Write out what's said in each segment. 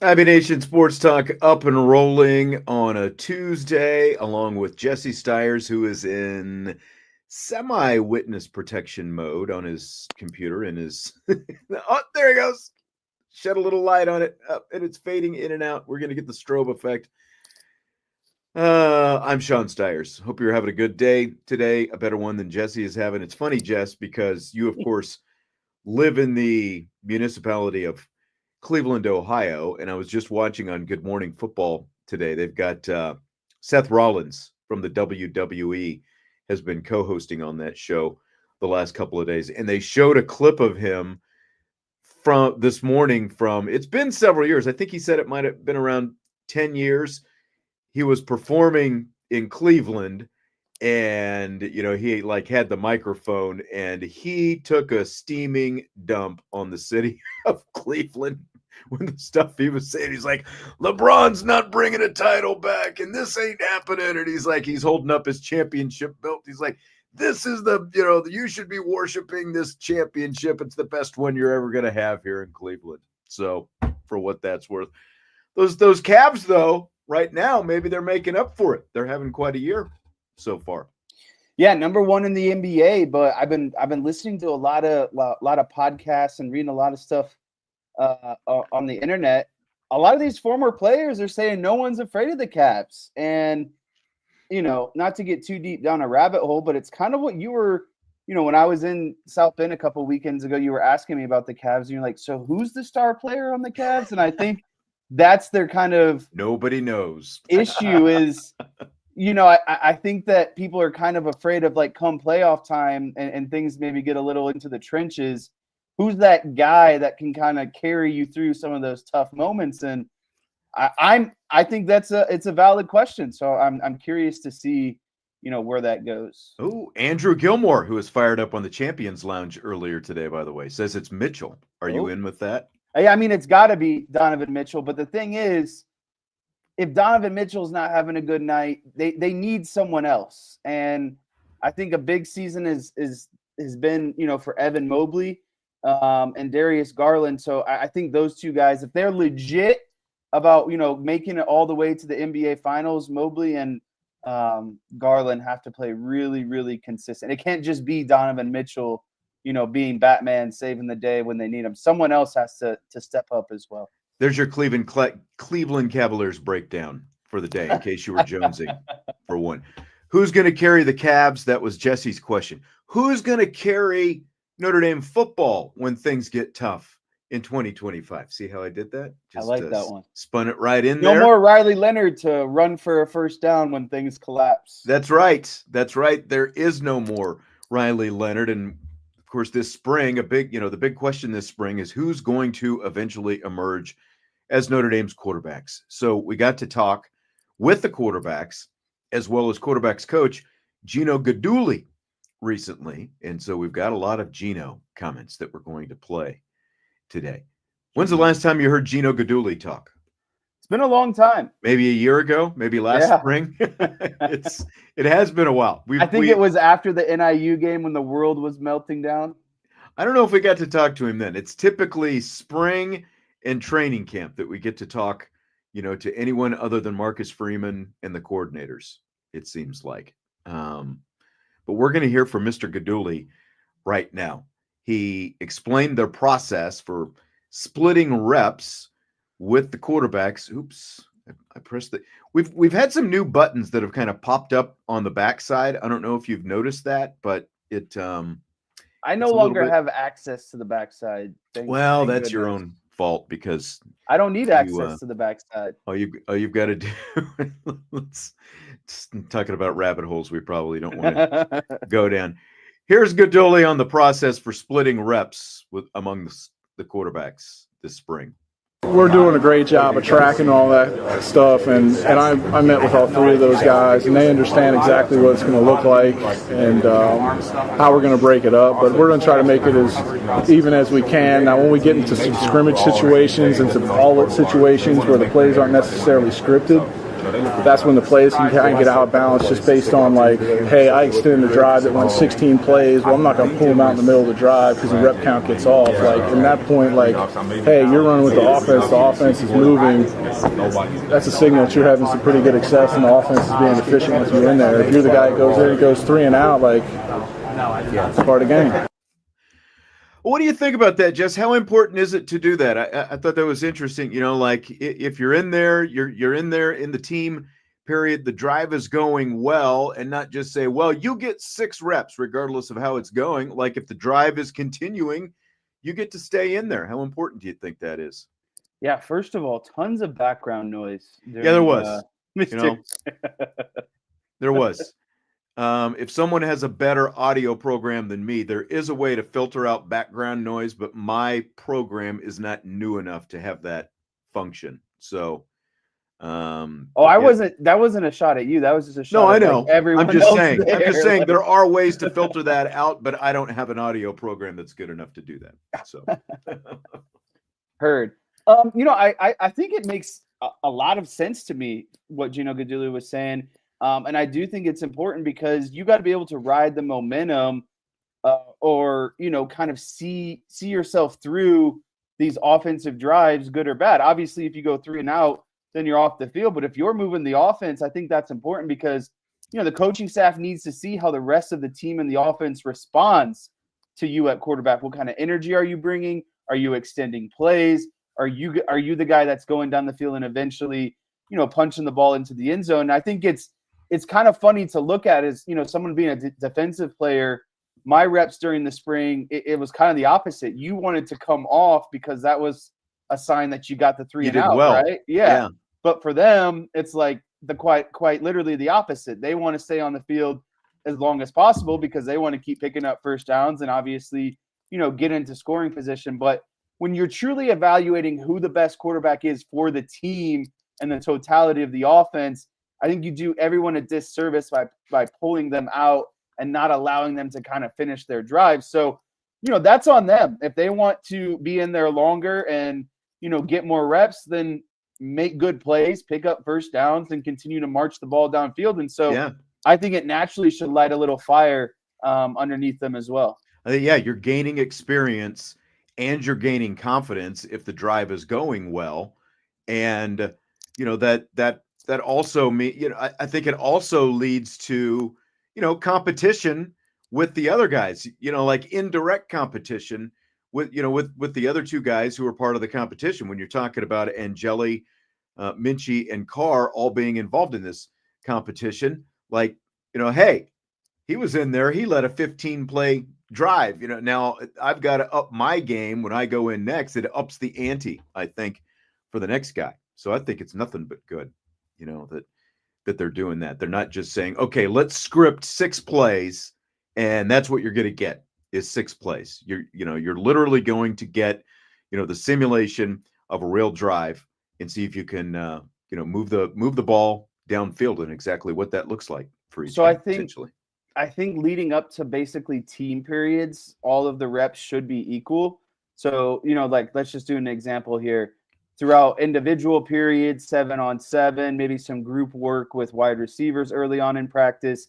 IB Nation Sports Talk up and rolling on a Tuesday, along with Jesse Stiers, who is in semi-witness protection mode on his computer. And his oh, there he goes. Shed a little light on it, and it's fading in and out. We're going to get the strobe effect. I'm Sean Stiers. Hope you're having a good day today, a better one than Jesse is having. It's funny, Jess, because you, of course, live in the municipality of Cleveland, Ohio, and I was just watching on Good Morning Football today. They've got Seth Rollins from the WWE has been co-hosting on that show the last couple of days, and they showed a clip of him from this morning from, it's been several years. I think he said it might have been around 10 years. He was performing in Cleveland, and, you know, he like had the microphone, and he took a steaming dump on the city of Cleveland when the stuff he was saying. He's like, LeBron's not bringing a title back, and this ain't happening. And he's like, he's holding up his championship belt. He's like, this is you should be worshiping this championship. It's the best one you're ever going to have here in Cleveland. So for what that's worth, those Cavs, though, right now, maybe they're making up for it. They're having quite a year so far. Yeah, number one in the NBA. But I've been listening to a lot of podcasts and reading a lot of stuff on the internet. A lot of these former players are saying no one's afraid of the Cavs, and you know, not to get too deep down a rabbit hole, but it's kind of what you were, you know, when I was in South Bend a couple weekends ago, you were asking me about the Cavs, and you're like, so who's the star player on the Cavs? And I think that's their kind of nobody knows issue is, you know, I think that people are kind of afraid of, like, come playoff time and things maybe get a little into the trenches. Who's that guy that can kind of carry you through some of those tough moments? And I think it's a valid question. So I'm curious to see, you know, where that goes. Oh, Andrew Gilmore, who was fired up on the Champions Lounge earlier today, by the way, says it's Mitchell. Are you in with that? I mean, it's got to be Donovan Mitchell. But the thing is, if Donovan Mitchell's not having a good night, they need someone else. And I think a big season has been, you know, for Evan Mobley and Darius Garland. So I think those two guys, if they're legit about, you know, making it all the way to the NBA Finals, Mobley and Garland have to play really, really consistent. It can't just be Donovan Mitchell, you know, being Batman, saving the day when they need him. Someone else has to step up as well. There's your Cleveland Cavaliers breakdown for the day, in case you were jonesing for one. Who's going to carry the Cavs? That was Jesse's question. Who's going to carry Notre Dame football when things get tough in 2025? See how I did that? I like that one. Spun it right in there. No more Riley Leonard to run for a first down when things collapse. That's right. That's right. There is no more Riley Leonard. And of course, this spring, the big question this spring is who's going to eventually emerge as Notre Dame's quarterbacks. So we got to talk with the quarterbacks as well as quarterbacks coach Gino Guidugli recently. And so we've got a lot of Gino comments that we're going to play today. When's the last time you heard Gino Guidugli talk? It's been a long time. Maybe a year ago, maybe last spring. It has been a while. I think it was after the NIU game when the world was melting down. I don't know if we got to talk to him then. It's typically spring and training camp that we get to talk, you know, to anyone other than Marcus Freeman and the coordinators, it seems like. But we're going to hear from Mr. Guidugli right now. He explained their process for splitting reps with the quarterbacks. Oops, I pressed it. We've had some new buttons that have kind of popped up on the backside. I don't know if you've noticed that, but it. I no longer have access to the backside. Well, that's your own fault because I don't need access to the backside. All you've got to do. Let's talking about rabbit holes. We probably don't want to go down. Here's Guidugli on the process for splitting reps among the quarterbacks this spring. We're doing a great job of tracking all that stuff, and I met with all three of those guys, and they understand exactly what it's going to look like and how we're going to break it up. But we're going to try to make it as even as we can. Now, when we get into some scrimmage situations and some all-it situations where the plays aren't necessarily scripted, that's when the plays can kind of get out of balance just based on like, hey, I extended the drive that went 16 plays. Well, I'm not going to pull them out in the middle of the drive because the rep count gets off. Like, in that point, like, hey, you're running with the offense is moving. That's a signal that you're having some pretty good success and the offense is being efficient with you in there. If you're the guy that goes there, he goes 3 and out, like, it's part of the game. What do you think about that, Jess? How important is it to do that? I thought that was interesting. Like if you're in there, you're in there in the team period, the drive is going well, and not just say, well, you get 6 reps regardless of how it's going. Like if the drive is continuing, you get to stay in there. How important do you think that is? Yeah, first of all, tons of background noise. Yeah, there was. There was. If someone has a better audio program than me, there is a way to filter out background noise, but my program is not new enough to have that function. So, that wasn't a shot at you. That was just a shot. No, at, I know. Like, everyone. I'm just saying Like, there are ways to filter that out, but I don't have an audio program that's good enough to do that. So, heard. I think it makes a lot of sense to me what Gino Guidugli was saying. And I do think it's important because you got to be able to ride the momentum or, kind of see yourself through these offensive drives, good or bad. Obviously, if you go 3 and out, then you're off the field. But if you're moving the offense, I think that's important because, the coaching staff needs to see how the rest of the team and the offense responds to you at quarterback. What kind of energy are you bringing? Are you extending plays? Are you the guy that's going down the field and eventually, punching the ball into the end zone? And I think it's kind of funny to look at as, someone being a defensive player. My reps during the spring, it was kind of the opposite. You wanted to come off because that was a sign that you got the 3 and out, well. Right? Yeah. But for them, it's like quite literally the opposite. They want to stay on the field as long as possible because they want to keep picking up first downs and obviously, get into scoring position. But when you're truly evaluating who the best quarterback is for the team and the totality of the offense, I think you do everyone a disservice by pulling them out and not allowing them to kind of finish their drive. So, that's on them. If they want to be in there longer and, get more reps, then make good plays, pick up first downs, and continue to march the ball downfield. And so I think it naturally should light a little fire underneath them as well. You're gaining experience and you're gaining confidence if the drive is going well. And, that also I think it also leads to, competition with the other guys, like indirect competition with the other 2 guys who are part of the competition. When you're talking about Angeli, Minchey and Carr all being involved in this competition, like, hey, he was in there. He led a 15-play drive. Now I've got to up my game when I go in next. It ups the ante, I think, for the next guy. So I think it's nothing but good. That they're doing that. They're not just saying, okay, let's script 6 plays and that's what you're going to get is 6 plays. You're literally going to get, the simulation of a real drive and see if you can, move the ball downfield and exactly what that looks like for each. So I think leading up to basically team periods, all of the reps should be equal. So, let's just do an example here. Throughout individual periods, 7-on-7, maybe some group work with wide receivers early on in practice,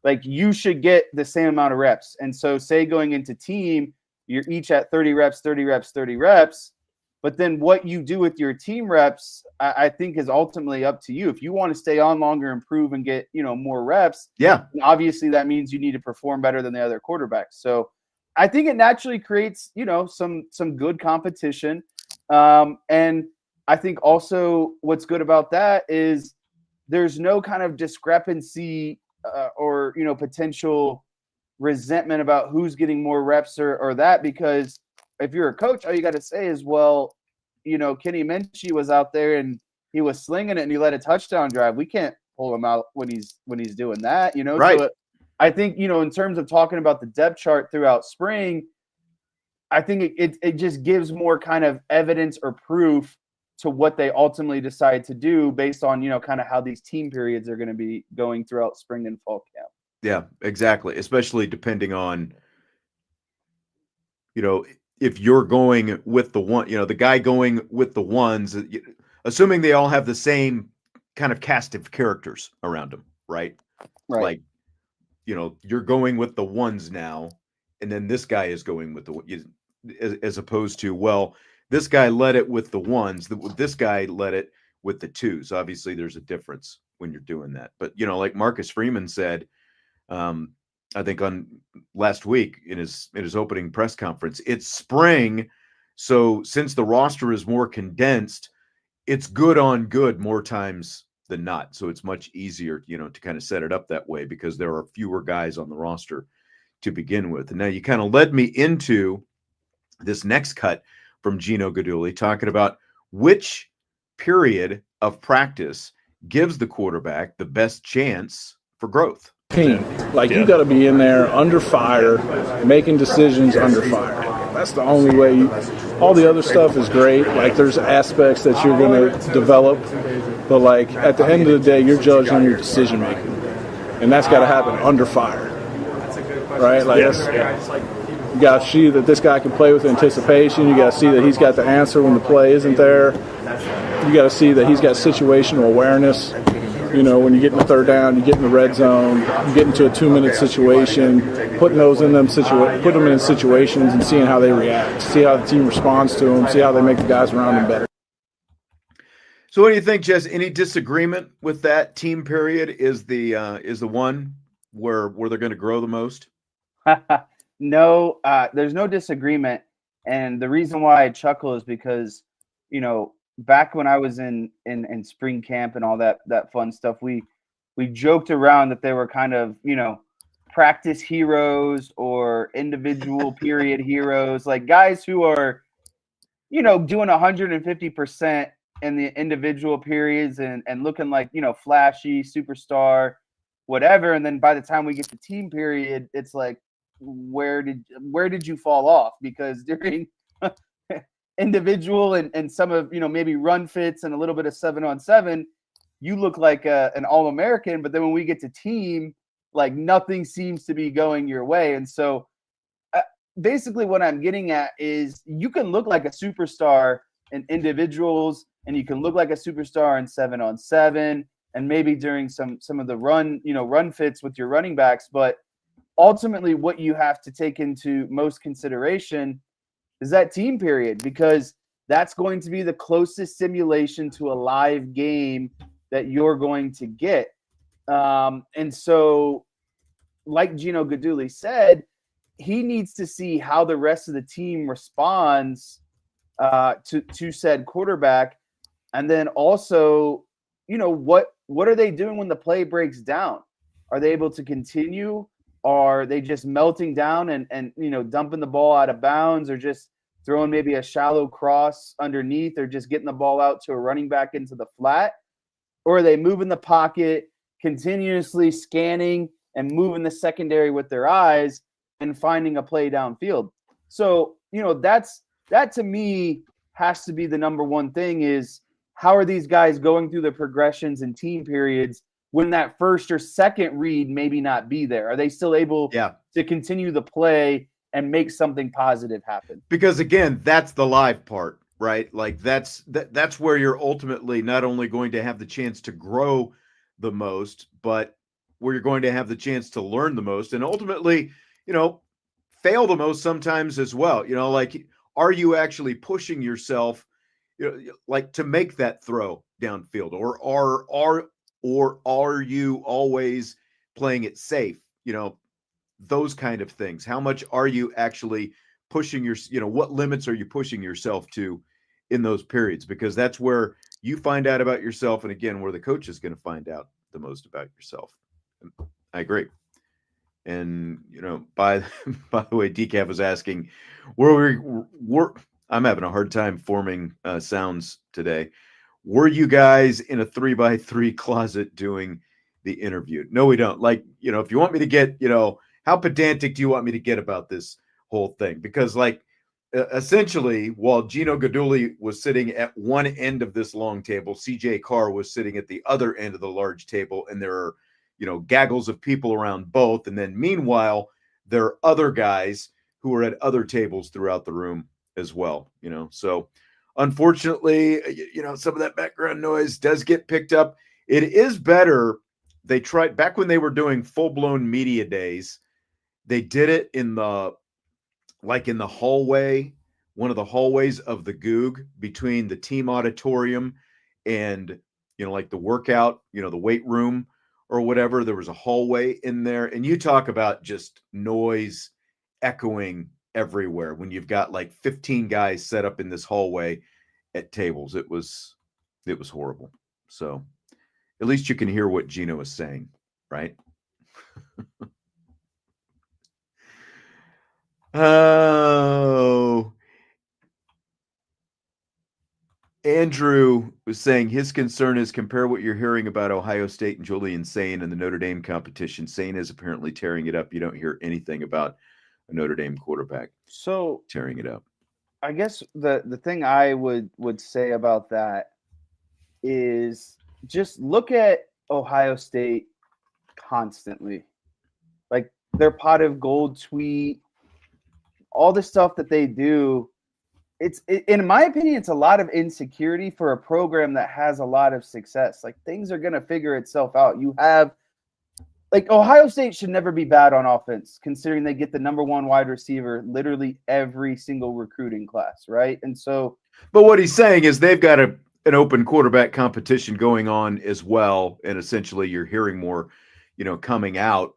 like you should get the same amount of reps. And so say going into team, you're each at 30 reps, 30 reps, 30 reps. But then what you do with your team reps, I think is ultimately up to you. If you want to stay on longer, improve and get, more reps. Yeah. Obviously that means you need to perform better than the other quarterbacks. So I think it naturally creates, some good competition. And I think also what's good about that is there's no kind of discrepancy or, potential resentment about who's getting more reps or that, because if you're a coach, all you got to say is, well, Kenny Minchey was out there and he was slinging it and he led a touchdown drive. We can't pull him out when he's doing that, Right. So I think, in terms of talking about the depth chart throughout spring, I think it just gives more kind of evidence or proof to what they ultimately decide to do based on, kind of how these team periods are going to be going throughout spring and fall camp. Yeah, exactly. Especially depending on, if you're going with the one, the guy going with the ones, assuming they all have the same kind of cast of characters around him, right? Right. Like, you're going with the ones now, and then this guy is going with as opposed to, well, this guy led it with the ones, this guy led it with the twos. Obviously, there's a difference when you're doing that. But, like Marcus Freeman said, I think on last week in his opening press conference, it's spring. So since the roster is more condensed, it's good on good more times than not. So it's much easier, to kind of set it up that way because there are fewer guys on the roster to begin with. And now you kind of led me into this next cut from Gino Guidugli talking about which period of practice gives the quarterback the best chance for growth. Team. You got to be in there under fire, making decisions under fire. That's the only way. All the other stuff is great. There's aspects that you're going to develop, but at the end of the day, you're judged on your decision making, and that's got to happen under fire, right? You got to see that this guy can play with anticipation. You got to see that he's got the answer when the play isn't there. You got to see that he's got situational awareness. When you get in the third down, you get in the red zone, you get into a 2-minute situation, putting them in situations and seeing how they react, see how the team responds to them, see how they make the guys around them better. So what do you think, Jess? Any disagreement with that team period is the one where they're going to grow the most? No, there's no disagreement. And the reason why I chuckle is because, back when I was in spring camp and all that fun stuff, we joked around that they were kind of, practice heroes or individual period heroes, like guys who are, doing 150% in the individual periods and looking like, flashy, superstar, whatever. And then by the time we get to team period, it's like, where did you fall off? Because during individual and some of maybe run fits and a little bit of 7-on-7, you look like an All-American, but then when we get to team, nothing seems to be going your way. And so basically what I'm getting at is you can look like a superstar in individuals and you can look like a superstar in 7-on-7 and maybe during some of the run fits with your running backs, but ultimately what you have to take into most consideration is that team period, because that's going to be the closest simulation to a live game that you're going to get. And so, like Gino Guidugli said, he needs to see how the rest of the team responds to said quarterback. And then also, what are they doing when the play breaks down? Are they able to continue? Are they just melting down and dumping the ball out of bounds, or just throwing maybe a shallow cross underneath, or just getting the ball out to a running back into the flat? Or are they moving the pocket, continuously scanning and moving the secondary with their eyes and finding a play downfield? So, that to me has to be the number one thing, is how are these guys going through the progressions and team periods when that first or second read maybe not be there? Are they still able to continue the play and make something positive happen? Because again, that's the live part, right? That's where you're ultimately not only going to have the chance to grow the most, but where you're going to have the chance to learn the most and ultimately, fail the most sometimes as well. Are you actually pushing yourself, to make that throw downfield, or are you always playing it safe? Those kind of things. How much are you actually pushing what limits are you pushing yourself to in those periods? Because that's where you find out about yourself. And again, where the coach is going to find out the most about yourself. I agree. And, by the way, Decaf was asking, I'm having a hard time forming sounds today. Were you guys in a 3x3 closet doing the interview? No, we don't. If you want me to get, how pedantic do you want me to get about this whole thing? Because essentially, while Gino Guidugli was sitting at one end of this long table, CJ Carr was sitting at the other end of the large table, and there are, gaggles of people around both. And then meanwhile, there are other guys who are at other tables throughout the room as well, So unfortunately, some of that background noise does get picked up. It is better. They tried back when they were doing full-blown media days. They did it in the hallway, one of the hallways of the Goog between the team auditorium and, like the workout, the weight room or whatever. There was a hallway in there, and you talk about just noise echoing everywhere when you've got like 15 guys set up in this hallway at tables. It was horrible. So at least you can hear what Gino is saying, right? Oh, Andrew was saying his concern is compare what you're hearing about Ohio State and Julian Sain and the Notre Dame competition. Sain is apparently tearing it up. You don't hear anything about a Notre Dame quarterback tearing it up. I guess the thing I would say about that is just look at Ohio State constantly. Like their pot of gold tweet, all the stuff that they do. In my opinion, it's a lot of insecurity for a program that has a lot of success. Like things are going to figure itself out. You have like Ohio State should never be bad on offense, considering they get the number one wide receiver literally every single recruiting class, right? And so, but what he's saying is they've got an open quarterback competition going on as well, and essentially you're hearing more, coming out.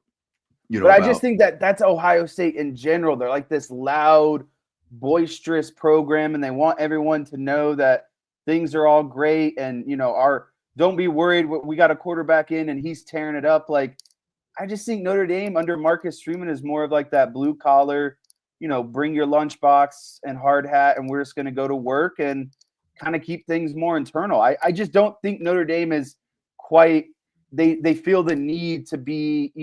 But I just think that's Ohio State in general. They're like this loud, boisterous program, and they want everyone to know that things are all great, and don't be worried. We got a quarterback in, and he's tearing it up. Like, I just think Notre Dame under Marcus Freeman is more of like that blue collar, bring your lunchbox and hard hat, and we're just going to go to work and kind of keep things more internal. I just don't think Notre Dame is quite. They feel the need to be,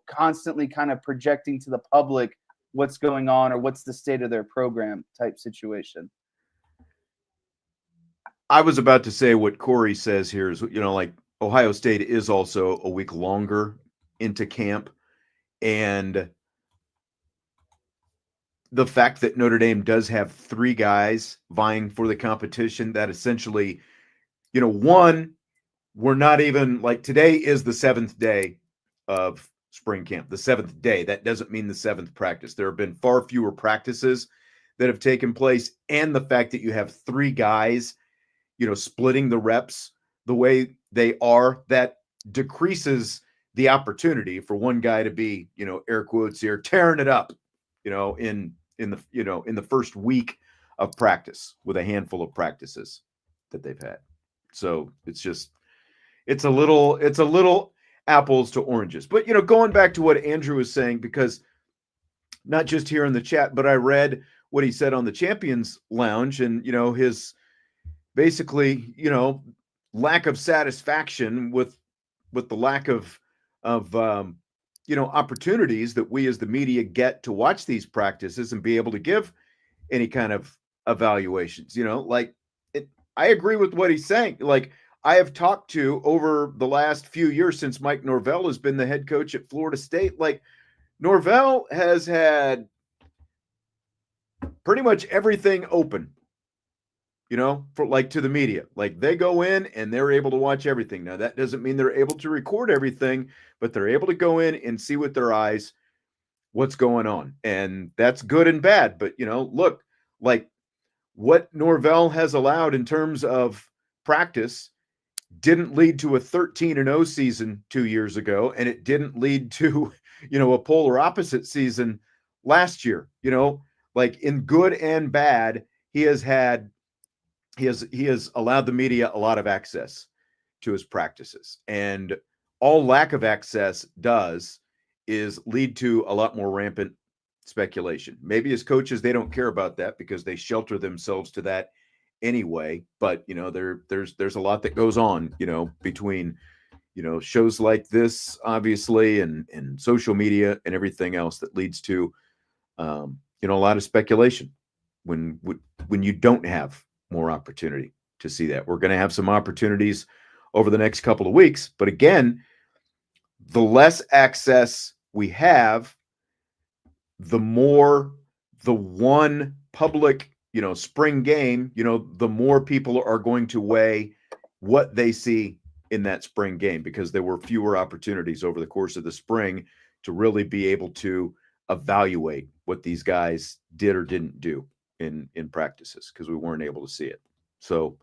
constantly kind of projecting to the public what's going on or what's the state of their program type situation. I was about to say what Corey says here is, like Ohio State is also a week longer into camp. And the fact that Notre Dame does have 3 guys vying for the competition, that essentially, one, we're not even like today is the 7th day of spring camp, the 7th day. That doesn't mean the 7th practice. There have been far fewer practices that have taken place. And the fact that you have 3 guys, splitting the reps the way they are, that decreases the opportunity for one guy to be, air quotes here, tearing it up, in the first week of practice with a handful of practices that they've had. So it's a little apples to oranges. But, going back to what Andrew was saying, because not just here in the chat, but I read what he said on the Champions Lounge and, his basically, lack of satisfaction with the lack of opportunities that we as the media get to watch these practices and be able to give any kind of evaluations, I agree with what he's saying. Like, I have talked to over the last few years since Mike Norvell has been the head coach at Florida State. Like, Norvell has had pretty much everything open, for like to the media. Like, they go in and they're able to watch everything. Now, that doesn't mean they're able to record everything, but they're able to go in and see with their eyes what's going on. And that's good and bad. But, look, like what Norvell has allowed in terms of practice didn't lead to a 13-0 season 2 years ago, and it didn't lead to, a polar opposite season last year. Like in good and bad, he has allowed the media a lot of access to his practices, and all lack of access does is lead to a lot more rampant speculation. Maybe as coaches, they don't care about that because they shelter themselves to that anyway, but there's a lot that goes on between shows like this obviously and social media and everything else that leads to a lot of speculation when you don't have more opportunity to see that. We're going to have some opportunities over the next couple of weeks, but again, the less access we have, the more the one public spring game, the more people are going to weigh what they see in that spring game because there were fewer opportunities over the course of the spring to really be able to evaluate what these guys did or didn't do in practices because we weren't able to see it. So,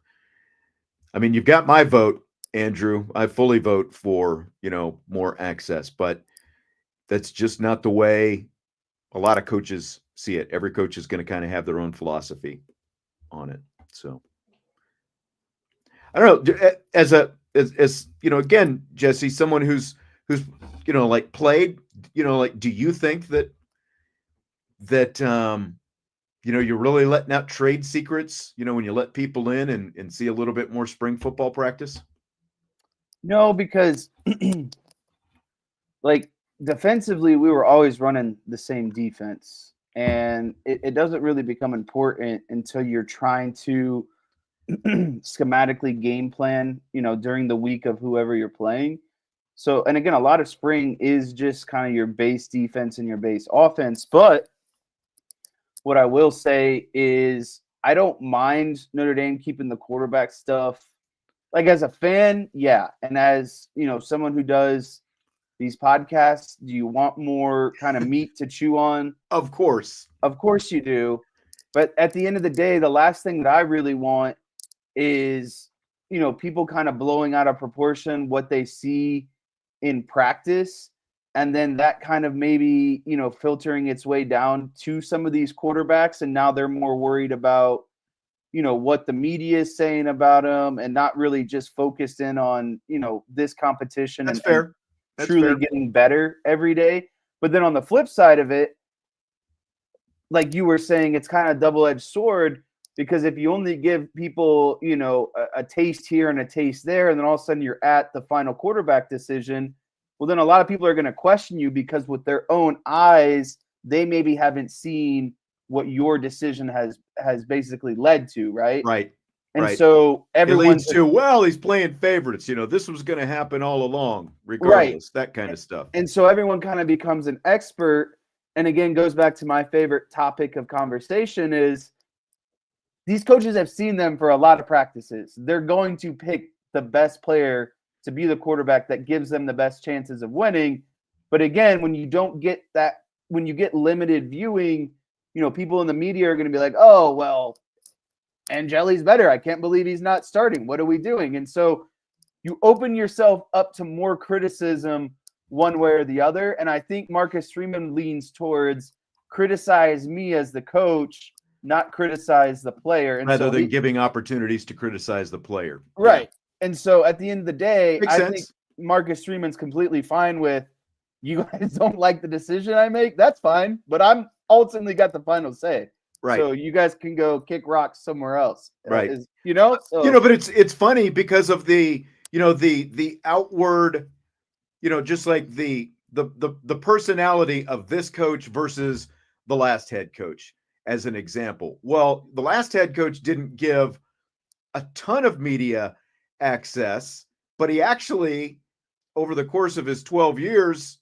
I mean, you've got my vote, Andrew. I fully vote for, more access, but that's just not the way a lot of coaches see it. Every coach is going to kind of have their own philosophy on it. So I don't know, as again, Jesse, someone who's played, do you think that you're really letting out trade secrets, when you let people in and see a little bit more spring football practice? No, because defensively, we were always running the same defense. And it doesn't really become important until you're trying to schematically game plan, during the week of whoever you're playing. So, and again, a lot of spring is just kind of your base defense and your base offense. But what I will say is I don't mind Notre Dame keeping the quarterback stuff. Like as a fan, yeah. And as, someone who does these podcasts, do you want more kind of meat to chew on? Of course you do. But at the end of the day, the last thing that I really want is, people kind of blowing out of proportion what they see in practice. And then that kind of maybe, filtering its way down to some of these quarterbacks. And now they're more worried about, what the media is saying about them and not really just focused in on, this competition. That's fair. That's truly fair. Getting better every day. But then on the flip side of it, like you were saying, it's kind of a double-edged sword because if you only give people, a taste here and a taste there, and then all of a sudden you're at the final quarterback decision, well, then a lot of people are going to question you because with their own eyes, they maybe haven't seen what your decision has basically led to, right? Right. And right. so everyone's he's playing favorites. This was going to happen all along, regardless, that kind of stuff. And so everyone kind of becomes an expert. And again, goes back to my favorite topic of conversation is these coaches have seen them for a lot of practices. They're going to pick the best player to be the quarterback that gives them the best chances of winning. But again, when you don't get that, when you get limited viewing, people in the media are going to be like, oh, well, Angeli's better. I can't believe he's not starting. What are we doing? And so you open yourself up to more criticism one way or the other. And I think Marcus Freeman leans towards criticize me as the coach, not criticize the player. And rather than giving opportunities to criticize the player. Right. Yeah. And so at the end of the day, Makes sense. Think Marcus Freeman's completely fine with you guys don't like the decision I make. That's fine. But I'm ultimately got the final say. Right. So you guys can go kick rocks somewhere else. Right. But it's funny because of the outward, just like the personality of this coach versus the last head coach as an example. Well, the last head coach didn't give a ton of media access, but he actually, over the course of his 12 years,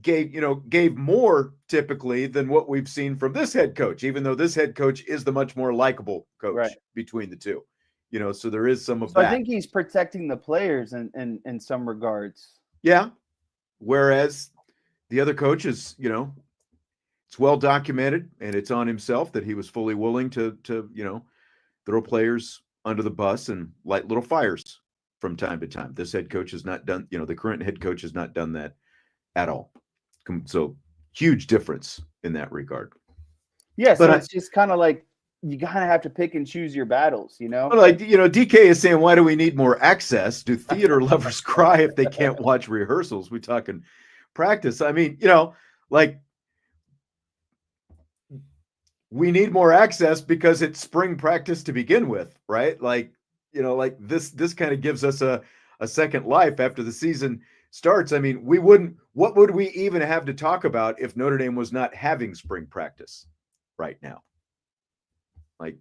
gave more typically than what we've seen from this head coach, even though this head coach is the much more likable coach between the two, so there is some of that. I think he's protecting the players in some regards. Yeah. Whereas the other coach is, it's well documented and it's on himself that he was fully willing to throw players under the bus and light little fires from time to time. This head coach has not done, the current head coach has not done that at all. So huge difference in that regard. Yeah, so it's just kind of like you kind of have to pick and choose your battles, Like, DK is saying, why do we need more access? Do theater lovers cry if they can't watch rehearsals? We talking practice. I mean, we need more access because it's spring practice to begin with, right? Like this kind of gives us a second life after the season starts. I mean, what would we even have to talk about if Notre Dame was not having spring practice right now? Like,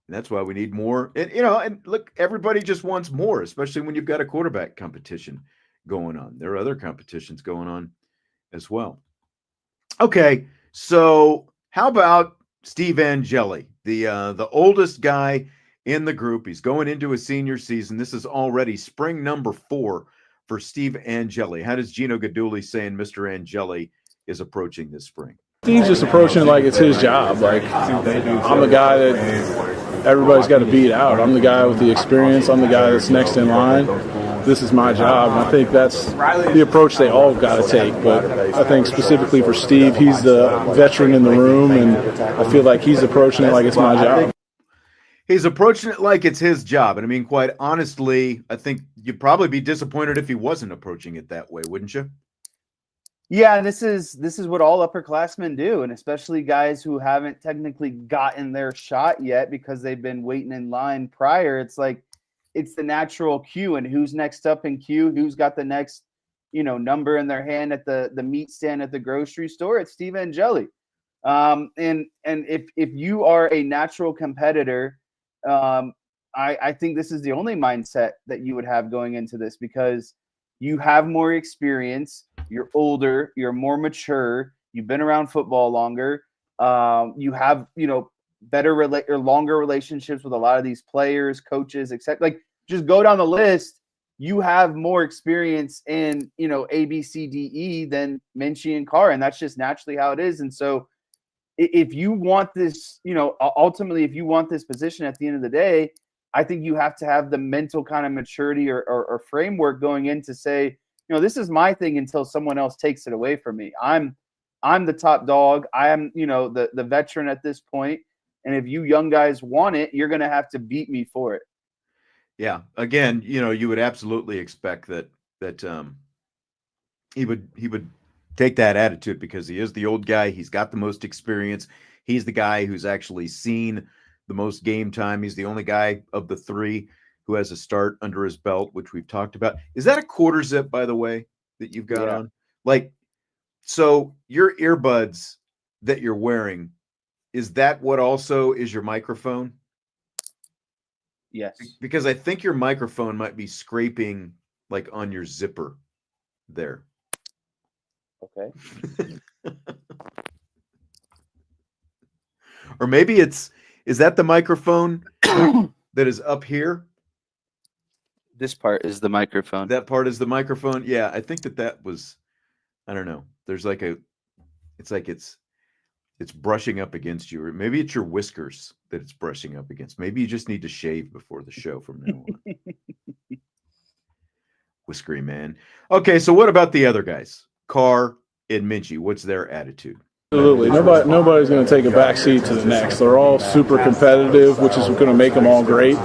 that's why we need more. And, and look, everybody just wants more, especially when you've got a quarterback competition going on. There are other competitions going on as well. Okay. So how about Steve Angeli, the oldest guy in the group. He's going into his senior season. This is already spring number 4 for Steve Angeli. How does Gino Guidugli saying Mr. Angeli is approaching this spring? He's just approaching it like it's his job. Like, I'm the guy that everybody's got to beat out. I'm the guy with the experience. I'm the guy that's next in line. This is my job. And I think that's the approach they all got to take. But I think specifically for Steve, he's the veteran in the room, and I feel like he's approaching it like it's my job. He's approaching it like it's his job. And I mean, quite honestly, I think you'd probably be disappointed if he wasn't approaching it that way, wouldn't you? Yeah, this is what all upperclassmen do, and especially guys who haven't technically gotten their shot yet because they've been waiting in line prior. It's like it's the natural queue, and who's next up in queue, who's got the next, number in their hand at the meat stand at the grocery store. It's Steve Angeli. And if you are a natural competitor, I think this is the only mindset that you would have going into this, because you have more experience, you're older, you're more mature, you've been around football longer, you have, better or longer relationships with a lot of these players, coaches, etc. Like, just go down the list. You have more experience in, A, B, C, D, E than Minchey and Carr, and that's just naturally how it is. And so if you want this, ultimately, if you want this position at the end of the day, I think you have to have the mental kind of maturity or framework going in to say, this is my thing until someone else takes it away from me. I'm the top dog. I am, the veteran at this point. And if you young guys want it, you're going to have to beat me for it. Yeah. Again, you would absolutely expect that he would take that attitude, because he is the old guy. He's got the most experience. He's the guy who's actually seen the most game time. He's the only guy of the 3 who has a start under his belt, which we've talked about. Is that a quarter zip, by the way, that you've got on? Like, so your earbuds that you're wearing, is that what also is your microphone? Yes. Because I think your microphone might be scraping like on your zipper there. Okay. Or maybe is that the microphone that is up here? This part is the microphone. That part is the microphone. Yeah, I think that was, I don't know. There's like it's brushing up against you, or maybe it's your whiskers that it's brushing up against. Maybe you just need to shave before the show from now on. Whiskery man. Okay, so what about the other guys? Carr and Minchey, what's their attitude? Absolutely. Nobody's going to take a back seat to the next. They're all super competitive, which is going to make them all great.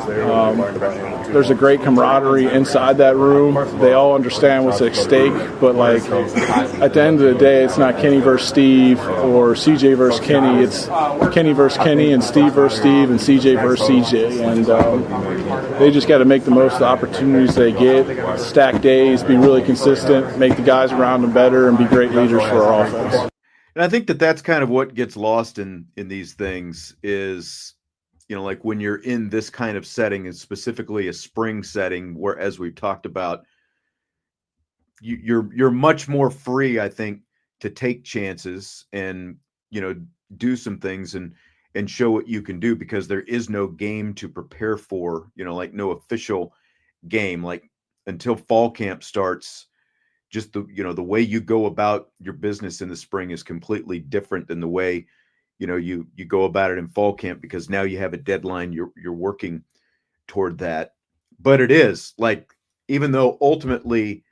There's a great camaraderie inside that room. They all understand what's at stake, but like at the end of the day, it's not Kenny versus Steve or CJ versus Kenny. It's Kenny versus Kenny and Steve versus Steve and CJ versus CJ. And they just got to make the most of the opportunities they get, stack days, be really consistent, make the guys around them better, and be great leaders for our offense. And I think that's kind of what gets lost in these things is, like when you're in this kind of setting, and specifically a spring setting, where, as we've talked about, you're much more free, I think, to take chances and, do some things and show what you can do, because there is no game to prepare for, like no official game, like until fall camp starts. Just the way you go about your business in the spring is completely different than the way, you go about it in fall camp, because now you have a deadline. You're working toward that. But it is like, even though ultimately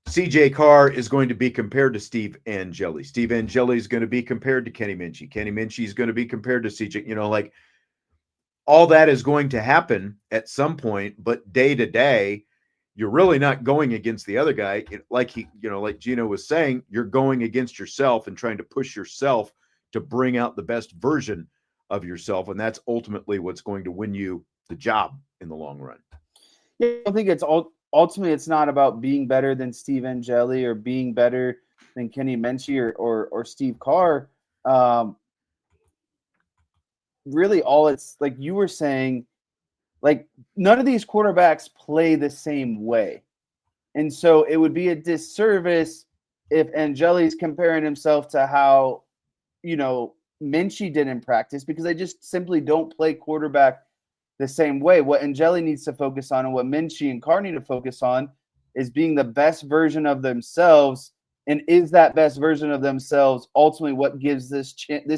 CJ Carr is going to be compared to Steve Angeli. Steve Angeli is going to be compared to Kenny Minchey. Kenny Minchey is going to be compared to CJ, like all that is going to happen at some point, but day to day, you're really not going against the other guy. Like Gino was saying, you're going against yourself and trying to push yourself to bring out the best version of yourself. And that's ultimately what's going to win you the job in the long run. Yeah, I think ultimately it's not about being better than Steve Angeli or being better than Kenny Minchey or Steve Carr. Really, all it's like you were saying, like none of these quarterbacks play the same way. And so it would be a disservice if Angeli's comparing himself to how, Minchey did in practice, because they just simply don't play quarterback the same way. What Angeli needs to focus on and what Minchey and Carr need to focus on is being the best version of themselves. And is that best version of themselves ultimately what gives this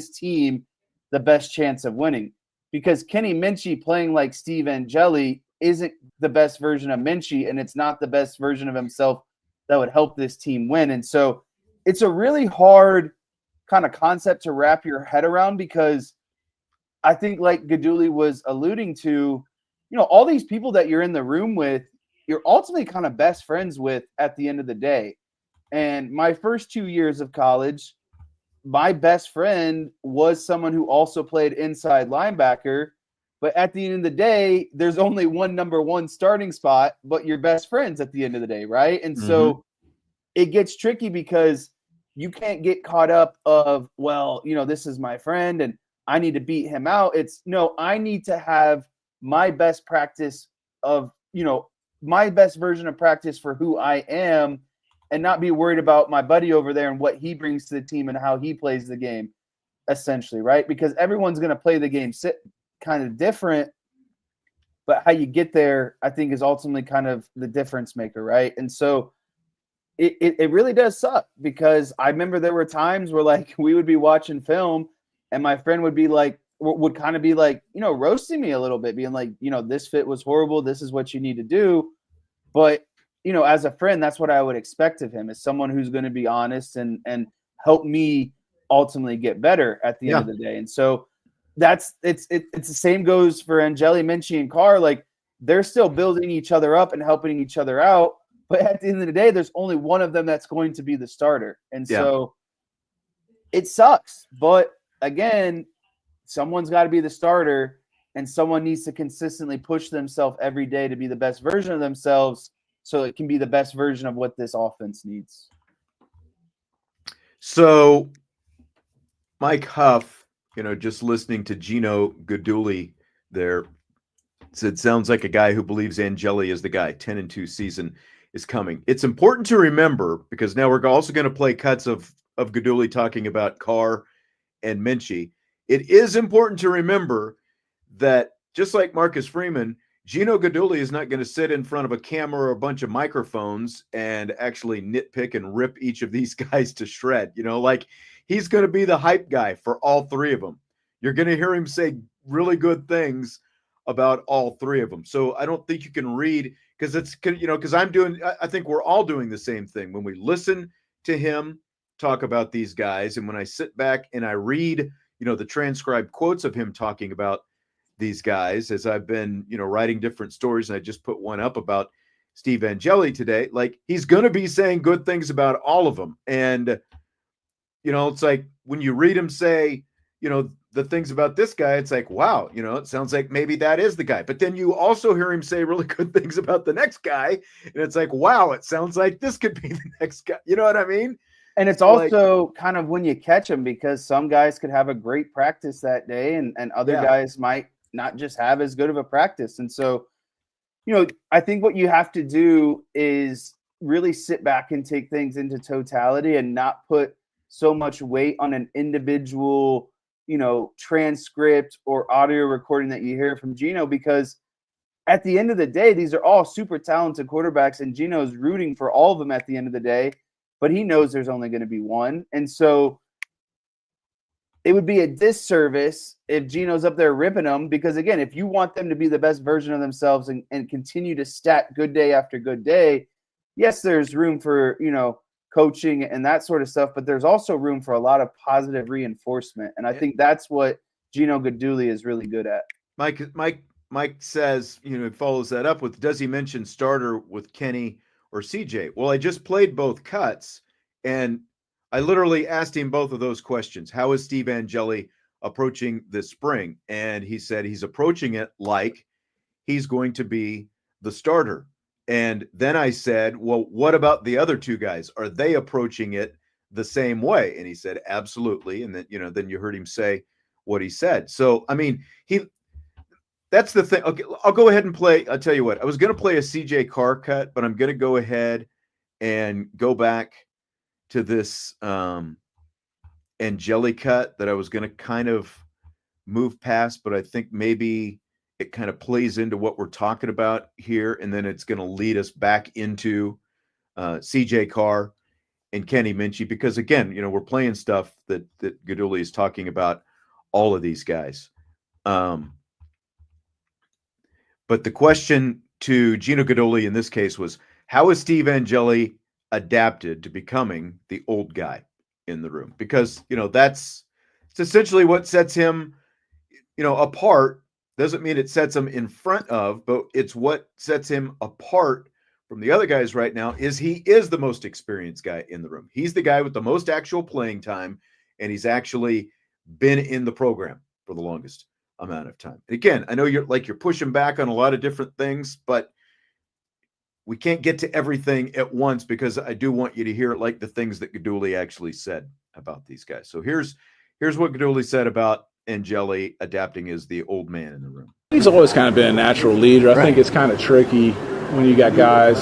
team the best chance of winning? Because Kenny Minchey playing like Steve Angeli isn't the best version of Minchey, and it's not the best version of himself that would help this team win. And so it's a really hard kind of concept to wrap your head around, because I think, like Guidugli was alluding to, all these people that you're in the room with, you're ultimately kind of best friends with at the end of the day. And my first 2 years of college, my best friend was someone who also played inside linebacker. But at the end of the day, there's only one number one starting spot, but you're best friends at the end of the day, right? And so it gets tricky, because you can't get caught up of, well, this is my friend and I need to beat him out. It's no, I need to have my best practice of, my best version of practice for who I am, and not be worried about my buddy over there and what he brings to the team and how he plays the game, essentially, right? Because everyone's going to play the game kind of different, but how you get there, I think, is ultimately kind of the difference maker, right? And so it really does suck, because I remember there were times where, like, we would be watching film and my friend would be like, would kind of be like, roasting me a little bit, being like, this fit was horrible. This is what you need to do. But, as a friend, that's what I would expect of him, is someone who's going to be honest and help me ultimately get better at the end of the day. And so it's the same goes for Angeli, Minchey, and Carr. Like, they're still building each other up and helping each other out. But at the end of the day, there's only one of them that's going to be the starter. And so it sucks. But again, someone's got to be the starter, and someone needs to consistently push themselves every day to be the best version of themselves, so it can be the best version of what this offense needs. So Mike Huff, just listening to Gino Guidugli there, said, sounds like a guy who believes Angeli is the guy. 10-2 season is coming. It's important to remember, because now we're also going to play cuts of Guidugli talking about Carr and Minchey. It is important to remember that, just like Marcus Freeman, Gino Guidugli is not going to sit in front of a camera or a bunch of microphones and actually nitpick and rip each of these guys to shred. He's going to be the hype guy for all three of them. You're going to hear him say really good things about all three of them. So I don't think you can read, because I think we're all doing the same thing when we listen to him talk about these guys. And when I sit back and I read, the transcribed quotes of him talking about these guys, as I've been, writing different stories, and I just put one up about Steve Angeli today, like, he's going to be saying good things about all of them. And, it's like when you read him say, the things about this guy, it's like, wow, it sounds like maybe that is the guy. But then you also hear him say really good things about the next guy, and it's like, wow, it sounds like this could be the next guy. You know what I mean? And it's also kind of when you catch them, because some guys could have a great practice that day, and other guys might not just have as good of a practice. And so, I think what you have to do is really sit back and take things into totality, and not put so much weight on an individual, transcript or audio recording that you hear from Gino, because at the end of the day, these are all super talented quarterbacks, and Gino's rooting for all of them at the end of the day, but he knows there's only going to be one. And so it would be a disservice if Gino's up there ripping them, because, again, if you want them to be the best version of themselves and continue to stack good day after good day, yes, there's room for, coaching and that sort of stuff, but there's also room for a lot of positive reinforcement. And I think that's what Gino Guidugli is really good at. Mike says, follows that up with, does he mention starter with Kenny or CJ? Well, I just played both cuts, and I literally asked him both of those questions. How is Steve Angeli approaching this spring? And he said he's approaching it like he's going to be the starter. And then I said, well, what about the other two guys? Are they approaching it the same way? And he said, absolutely. And then, then you heard him say what he said. So, I mean, that's the thing. Okay, I'll go ahead and play. I'll tell you what, I was going to play a CJ Carr cut, but I'm going to go ahead and go back to this Angeli cut that I was going to kind of move past, but I think maybe it kind of plays into what we're talking about here, and then it's going to lead us back into CJ Carr and Kenny Minchey, because again, we're playing stuff that Guidugli is talking about all of these guys. But the question to Gino Guidugli in this case was, how is Steve Angeli adapted to becoming the old guy in the room? Because, it's essentially what sets him, apart. Doesn't mean it sets him in front of, but it's what sets him apart from the other guys right now is he is the most experienced guy in the room. He's the guy with the most actual playing time, and he's actually been in the program for the longest amount of time. And again, I know you're pushing back on a lot of different things, but we can't get to everything at once because I do want you to hear like the things that Guidugli actually said about these guys. So here's what Guidugli said about Angeli adapting as the old man in the room. He's always kind of been a natural leader. I think it's kind of tricky when you got guys,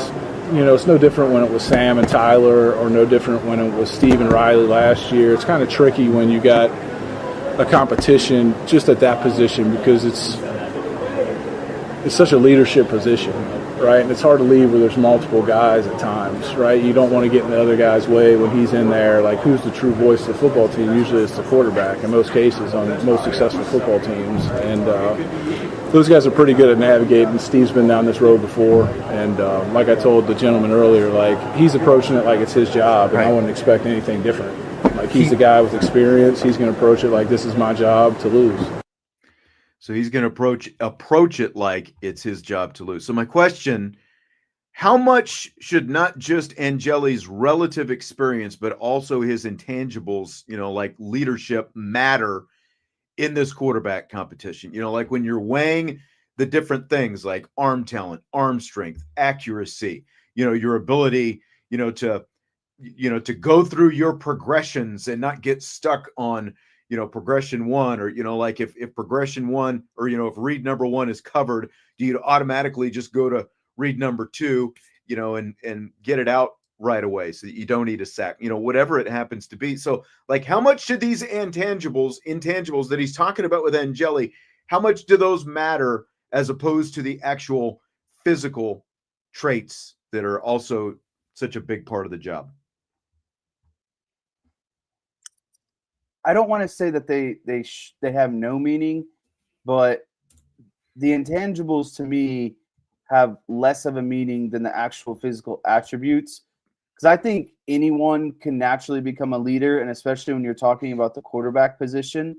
it's no different when it was Sam and Tyler, or no different when it was Steve and Riley last year. It's kind of tricky when you got a competition just at that position, because it's such a leadership position, right? And it's hard to leave where there's multiple guys at times, right? You don't want to get in the other guy's way when he's in there. Like, who's the true voice of the football team? Usually it's the quarterback in most cases on most successful football teams. And those guys are pretty good at navigating. Steve's been down this road before. And like I told the gentleman earlier, like, he's approaching it like it's his job, and I wouldn't expect anything different. Like, he's the guy with experience. He's going to approach it like this is my job to lose. So he's going to approach it like it's his job to lose. So my question, how much should not just Angeli's relative experience, but also his intangibles, like leadership, matter in this quarterback competition? Like when you're weighing the different things like arm talent, arm strength, accuracy, your ability, to go through your progressions and not get stuck on progression one, or, like if progression one, or, if read number one is covered, do you automatically just go to read number two, and get it out right away so that you don't need a sack, whatever it happens to be. So like, how much should these intangibles that he's talking about with Angeli, how much do those matter as opposed to the actual physical traits that are also such a big part of the job? I don't want to say that they have no meaning, but the intangibles to me have less of a meaning than the actual physical attributes. Because I think anyone can naturally become a leader, and especially when you're talking about the quarterback position.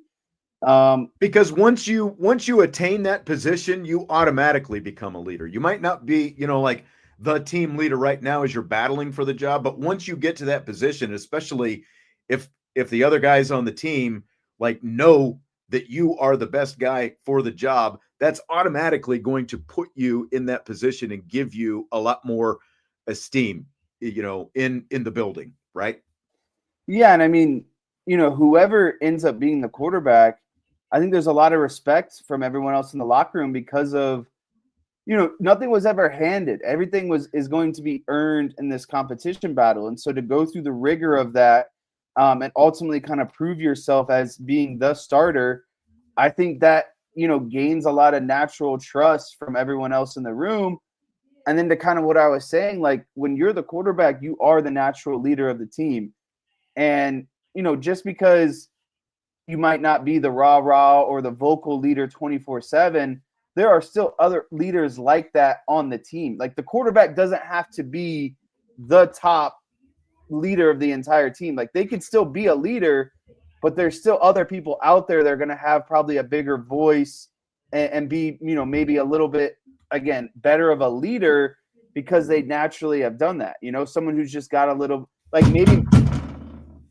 Because once you attain that position, you automatically become a leader. You might not be, like the team leader right now as you're battling for the job, but once you get to that position, especially if the other guys on the team like know that you are the best guy for the job, that's automatically going to put you in that position and give you a lot more esteem, in the building, right? Yeah, and I mean, whoever ends up being the quarterback, I think there's a lot of respect from everyone else in the locker room because of, nothing was ever handed. Everything is going to be earned in this competition battle. And so to go through the rigor of that, and ultimately kind of prove yourself as being the starter, I think that, gains a lot of natural trust from everyone else in the room. And then to kind of what I was saying, like when you're the quarterback, you are the natural leader of the team. And, just because you might not be the rah-rah or the vocal leader 24/7, there are still other leaders like that on the team. Like the quarterback doesn't have to be the top leader of the entire team. Like they could still be a leader, but there's still other people out there that are going to have probably a bigger voice and be, maybe a little bit, again, better of a leader because they naturally have done that. Someone who's just got a little, like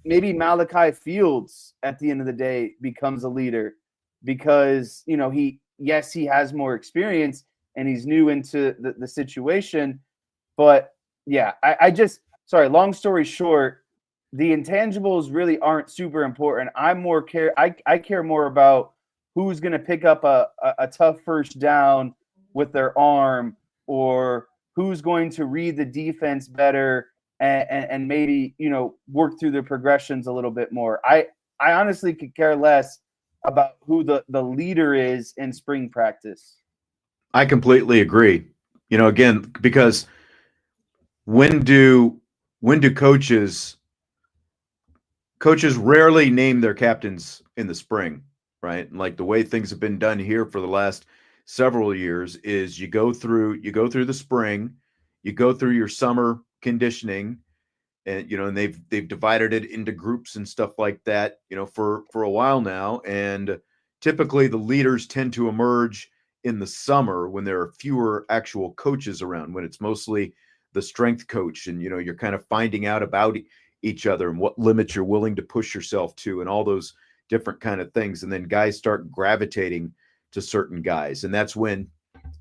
maybe Malachi Fields at the end of the day becomes a leader because, he has more experience and he's new into the situation. But yeah, sorry, long story short, the intangibles really aren't super important. I care more about who's going to pick up a tough first down with their arm, or who's going to read the defense better and maybe, work through the progressions a little bit more. I honestly could care less about who the leader is in spring practice. I completely agree. Again, because when do coaches rarely name their captains in the spring, right? And like the way things have been done here for the last several years is you go through the spring, you go through your summer conditioning, and and they've divided it into groups and stuff like that, for a while now. And typically the leaders tend to emerge in the summer when there are fewer actual coaches around, when it's mostly the strength coach, and you're kind of finding out about each other and what limits you're willing to push yourself to and all those different kind of things. And then guys start gravitating to certain guys. And that's when,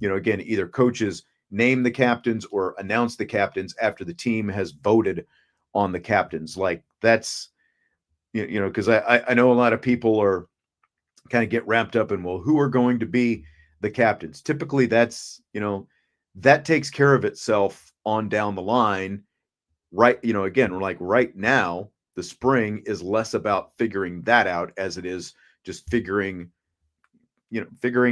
again, either coaches name the captains or announce the captains after the team has voted on the captains. Like that's, because I know a lot of people are kind of get wrapped up in, well, who are going to be the captains? Typically that's, that takes care of itself on down the line. Right. Again, we're like right now, the spring is less about figuring that out as it is just figuring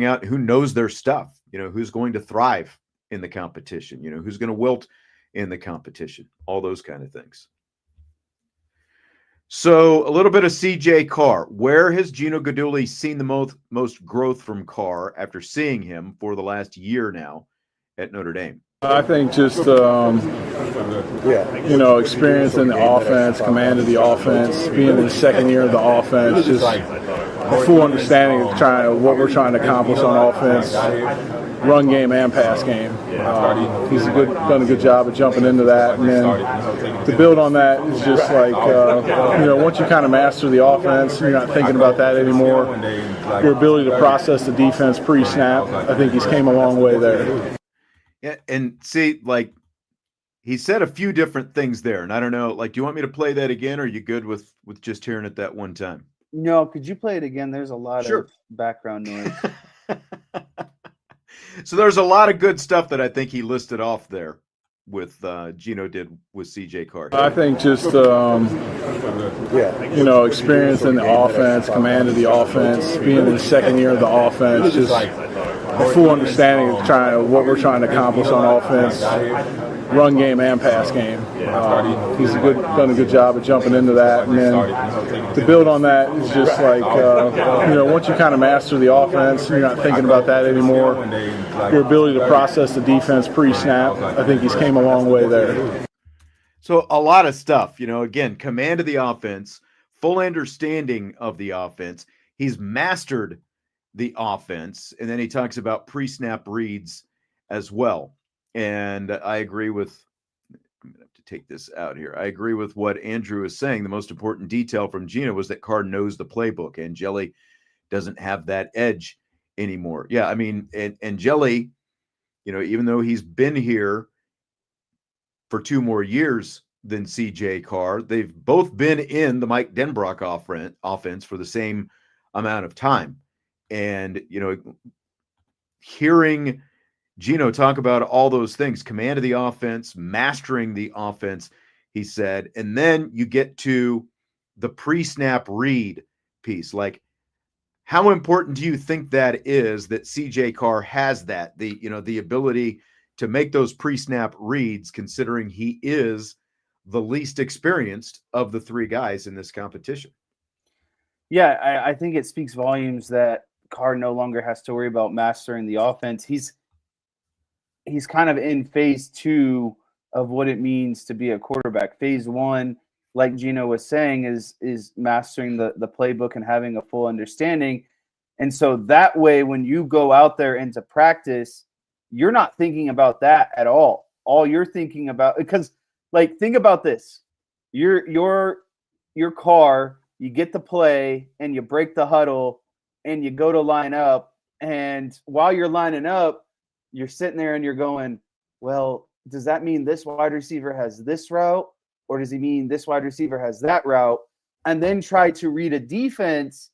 out who knows their stuff, who's going to thrive in the competition, who's going to wilt in the competition, all those kind of things. So a little bit of CJ Carr. Where has Gino Guidugli seen the most growth from Carr after seeing him for the last year now at Notre Dame? I think just, experience in the offense, command of the offense, being in the second year of the offense, just a full understanding of what we're trying to accomplish on offense, run game and pass game. He's done a good job of jumping into that. And then to build on that is just like, once you kind of master the offense, you're not thinking about that anymore. Your ability to process the defense pre-snap, I think he's came a long way there. Yeah, and see, like, he said a few different things there, and I don't know, like, do you want me to play that again, or are you good with just hearing it that one time? No, could you play it again? There's a lot of background noise. So there's a lot of good stuff that I think he listed off there with Gino did with CJ Carr. I think just, experience in the offense, command of the offense, being in the second year of the offense, just a full understanding of what we're trying to accomplish on offense, run game and pass game. He's done a good job of jumping into that. And then to build on that is just like, once you kind of master the offense, you're not thinking about that anymore. Your ability to process the defense pre-snap, I think he's came a long way there. So a lot of stuff, again, command of the offense, full understanding of the offense. He's mastered the offense. And then he talks about pre-snap reads as well. And I agree with, I'm going to have to take this out here. I agree with what Andrew is saying. The most important detail from Gino was that Carr knows the playbook. Angeli doesn't have that edge anymore. Yeah, I mean, and Angeli, even though he's been here for 2 more years than CJ Carr, they've both been in the Mike Denbrock offense for the same amount of time. And, hearing Gino talk about all those things, command of the offense, mastering the offense, he said, and then you get to the pre-snap read piece. Like, how important do you think that is that CJ Carr has that, the ability to make those pre-snap reads, considering he is the least experienced of the 3 guys in this competition? Yeah, I think it speaks volumes that Carr no longer has to worry about mastering the offense. He's kind of in phase 2 of what it means to be a quarterback. Phase 1, like Gino was saying, is mastering the playbook and having a full understanding. And so that way, when you go out there into practice, you're not thinking about that at all. All you're thinking about, because like, think about this. Your Carr, you get the play and you break the huddle and you go to line up. And while you're lining up, you're sitting there and you're going, well, does that mean this wide receiver has this route? Or does he mean this wide receiver has that route? And then try to read a defense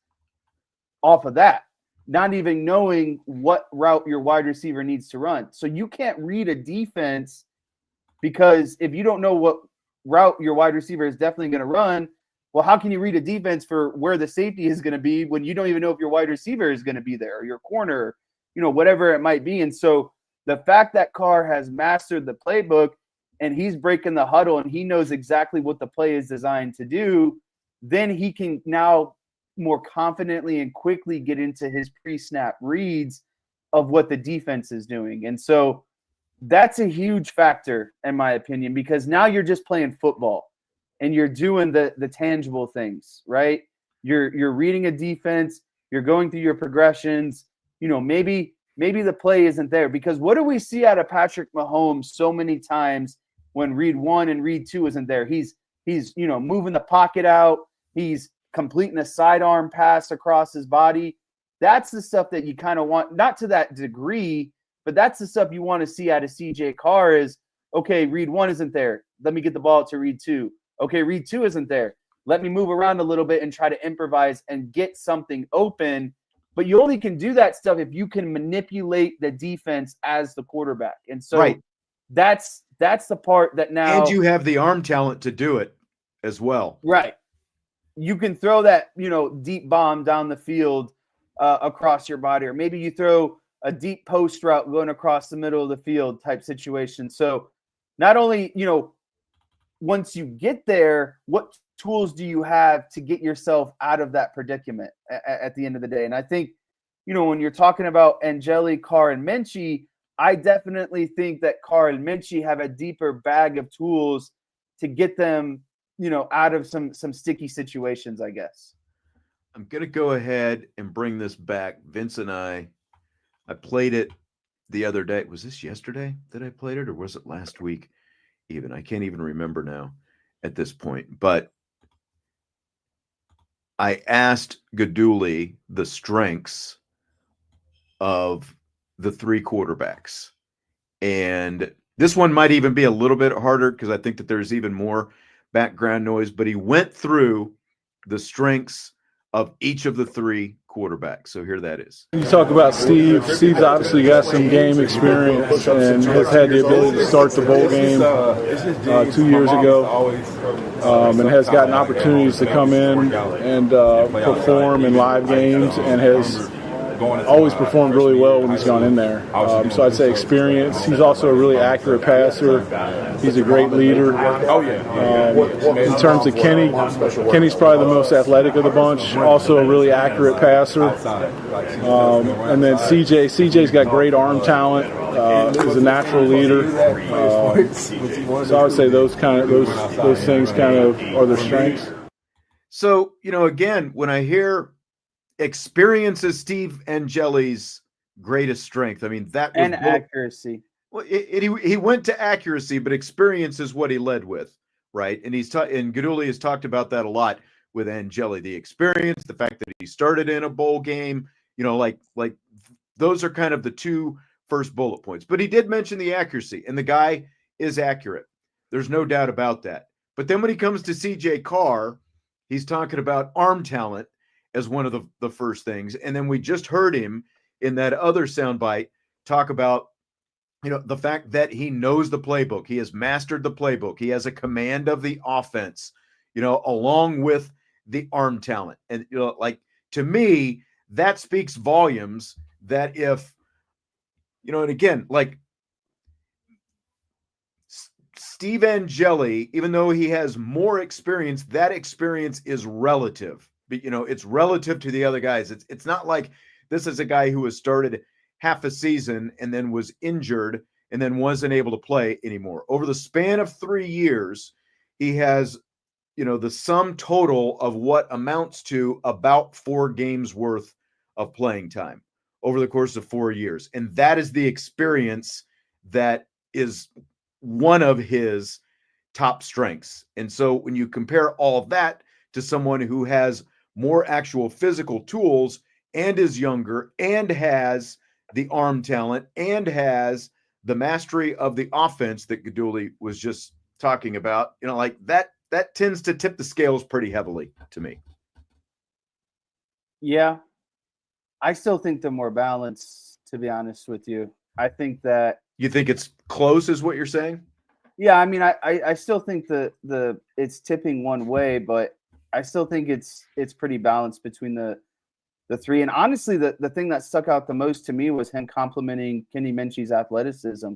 off of that, not even knowing what route your wide receiver needs to run. So you can't read a defense, because if you don't know what route your wide receiver is definitely going to run, well, how can you read a defense for where the safety is going to be when you don't even know if your wide receiver is going to be there, or your corner? whatever it might be. And so the fact that Carr has mastered the playbook and he's breaking the huddle and he knows exactly what the play is designed to do, then he can now more confidently and quickly get into his pre-snap reads of what the defense is doing. And so that's a huge factor, in my opinion, because now you're just playing football and you're doing the tangible things, right? You're reading a defense, you're going through your progressions. Maybe the play isn't there, because what do we see out of Patrick Mahomes so many times when read 1 and read 2 isn't there? He's moving the pocket out, he's completing a sidearm pass across his body. That's the stuff that you kind of want, not to that degree, but that's the stuff you want to see out of CJ Carr is, okay, read 1 isn't there. Let me get the ball to read 2. Okay, read 2 isn't there. Let me move around a little bit and try to improvise and get something open. But you only can do that stuff if you can manipulate the defense as the quarterback. And so right. that's the part that now – and you have the arm talent to do it as well. Right. You can throw that, deep bomb down the field across your body, or maybe you throw a deep post route going across the middle of the field type situation. So not only, once you get there, what tools do you have to get yourself out of that predicament at the end of the day? And I think, when you're talking about Angeli, Carr, and Minchey, I definitely think that Carr and Minchey have a deeper bag of tools to get them, out of some sticky situations, I guess. I'm going to go ahead and bring this back. Vince and I played it the other day. Was this yesterday that I played it, or was it last week even? I can't even remember now at this point. But I asked Guidugli the strengths of the 3 quarterbacks. And this one might even be a little bit harder because I think that there's even more background noise. But he went through the strengths of each of the 3 quarterbacks. So here that is. You talk about Steve. Steve's obviously got some game experience and has had the ability to start the bowl game 2 years ago, and has gotten opportunities to come in and perform in live games, and has always performed really well when he's gone in there. So I'd say experience. He's also a really accurate passer. He's a great leader. In terms of Kenny's probably the most athletic of the bunch. Also a really accurate passer. And then CJ's got great arm talent. Is a natural leader. So I would say those things kind of are their strengths. So, again, when I hear experience is Steve Angeli's greatest strength, I mean, that was accuracy. Well, he went to accuracy, but experience is what he led with, right? And and Guidugli has talked about that a lot with Angeli, the experience, the fact that he started in a bowl game, like those are kind of the 2 first bullet points. But he did mention the accuracy, and the guy is accurate. There's no doubt about that. But then when he comes to CJ Carr, he's talking about arm talent as one of the first things. And then we just heard him in that other soundbite talk about, the fact that he knows the playbook. He has mastered the playbook. He has a command of the offense, along with the arm talent. And, to me, that speaks volumes that if, and again, Steve Angeli, even though he has more experience, that experience is relative. But, it's relative to the other guys. It's not like this is a guy who has started half a season and then was injured and then wasn't able to play anymore. Over the span of 3 years, he has, the sum total of what amounts to about 4 games worth of playing time over the course of 4 years. And that is the experience that is one of his top strengths. And so when you compare all of that to someone who has more actual physical tools and is younger and has the arm talent and has the mastery of the offense that Guidugli was just talking about, that tends to tip the scales pretty heavily to me. Yeah. I still think they're more balanced, to be honest with you. I think that you think it's close is what you're saying? Yeah, I mean, I still think the it's tipping one way, but I still think it's pretty balanced between the three. And honestly, the thing that stuck out the most to me was him complimenting Kenny Minchey's athleticism.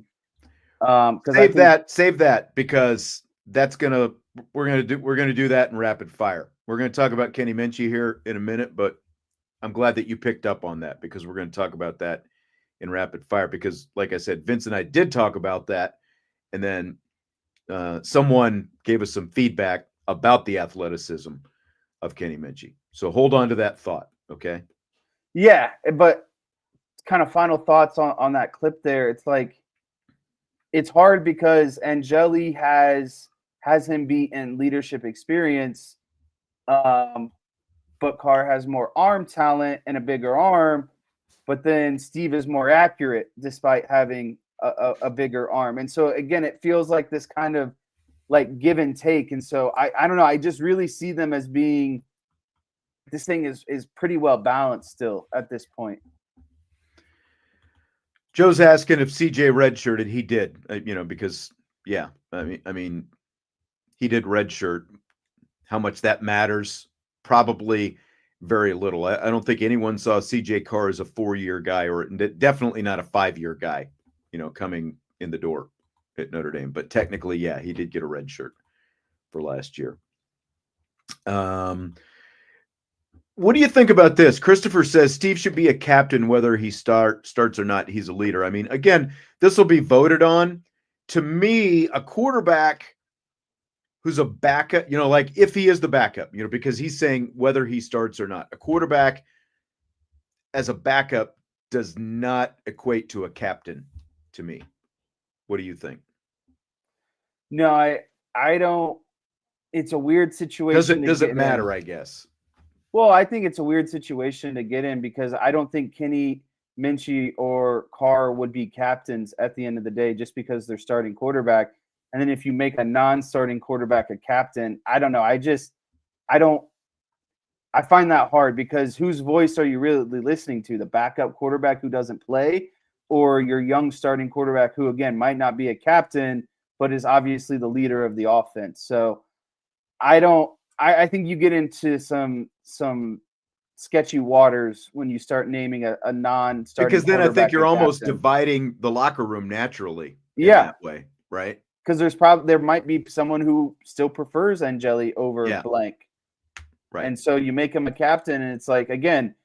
Save that because we're gonna do that in rapid fire. We're gonna talk about Kenny Minchey here in a minute, but I'm glad that you picked up on that because we're gonna talk about that in rapid fire because, like I said, Vince and I did talk about that, and then someone gave us some feedback about the athleticism of Kenny Minchey. So hold on to that thought, okay? Yeah, but kind of final thoughts on that clip there. It's like it's hard because Angeli has him beat in leadership experience, but Carr has more arm talent and a bigger arm, but then Steve is more accurate despite having a bigger arm. And so, again, it feels like this kind of like give and take. And so I don't know. I just really see them as being this thing is pretty well balanced still at this point. Joe's asking if CJ redshirted. He did, because I mean, he did redshirt. How much that matters? Probably very little. I don't think anyone saw CJ Carr as a 4-year guy, or definitely not a 5-year guy, coming in the door at Notre Dame. But technically, yeah, he did get a red shirt for last year. What do you think about this? Christopher says Steve should be a captain whether he starts or not. He's a leader. I mean, again, this will be voted on. To me, a quarterback who's a backup, like if he is the backup, because he's saying whether he starts or not. A quarterback as a backup does not equate to a captain to me. What do you think? No, I don't. It's a weird situation. Does it matter, I guess? Well, I think it's a weird situation to get in because I don't think Kenny Minchey or Carr would be captains at the end of the day just because they're starting quarterback. And then if you make a non-starting quarterback a captain, I don't know. I find that hard because whose voice are you really listening to? The backup quarterback who doesn't play, or your young starting quarterback who, again, might not be a captain, but is obviously the leader of the offense. So I think you get into some sketchy waters when you start naming a non-starting because then I think you're almost captain. Dividing the locker room naturally. Yeah, that way, right? Because there might be someone who still prefers Angeli over blank, right? And so you make him a captain, and it's like, again,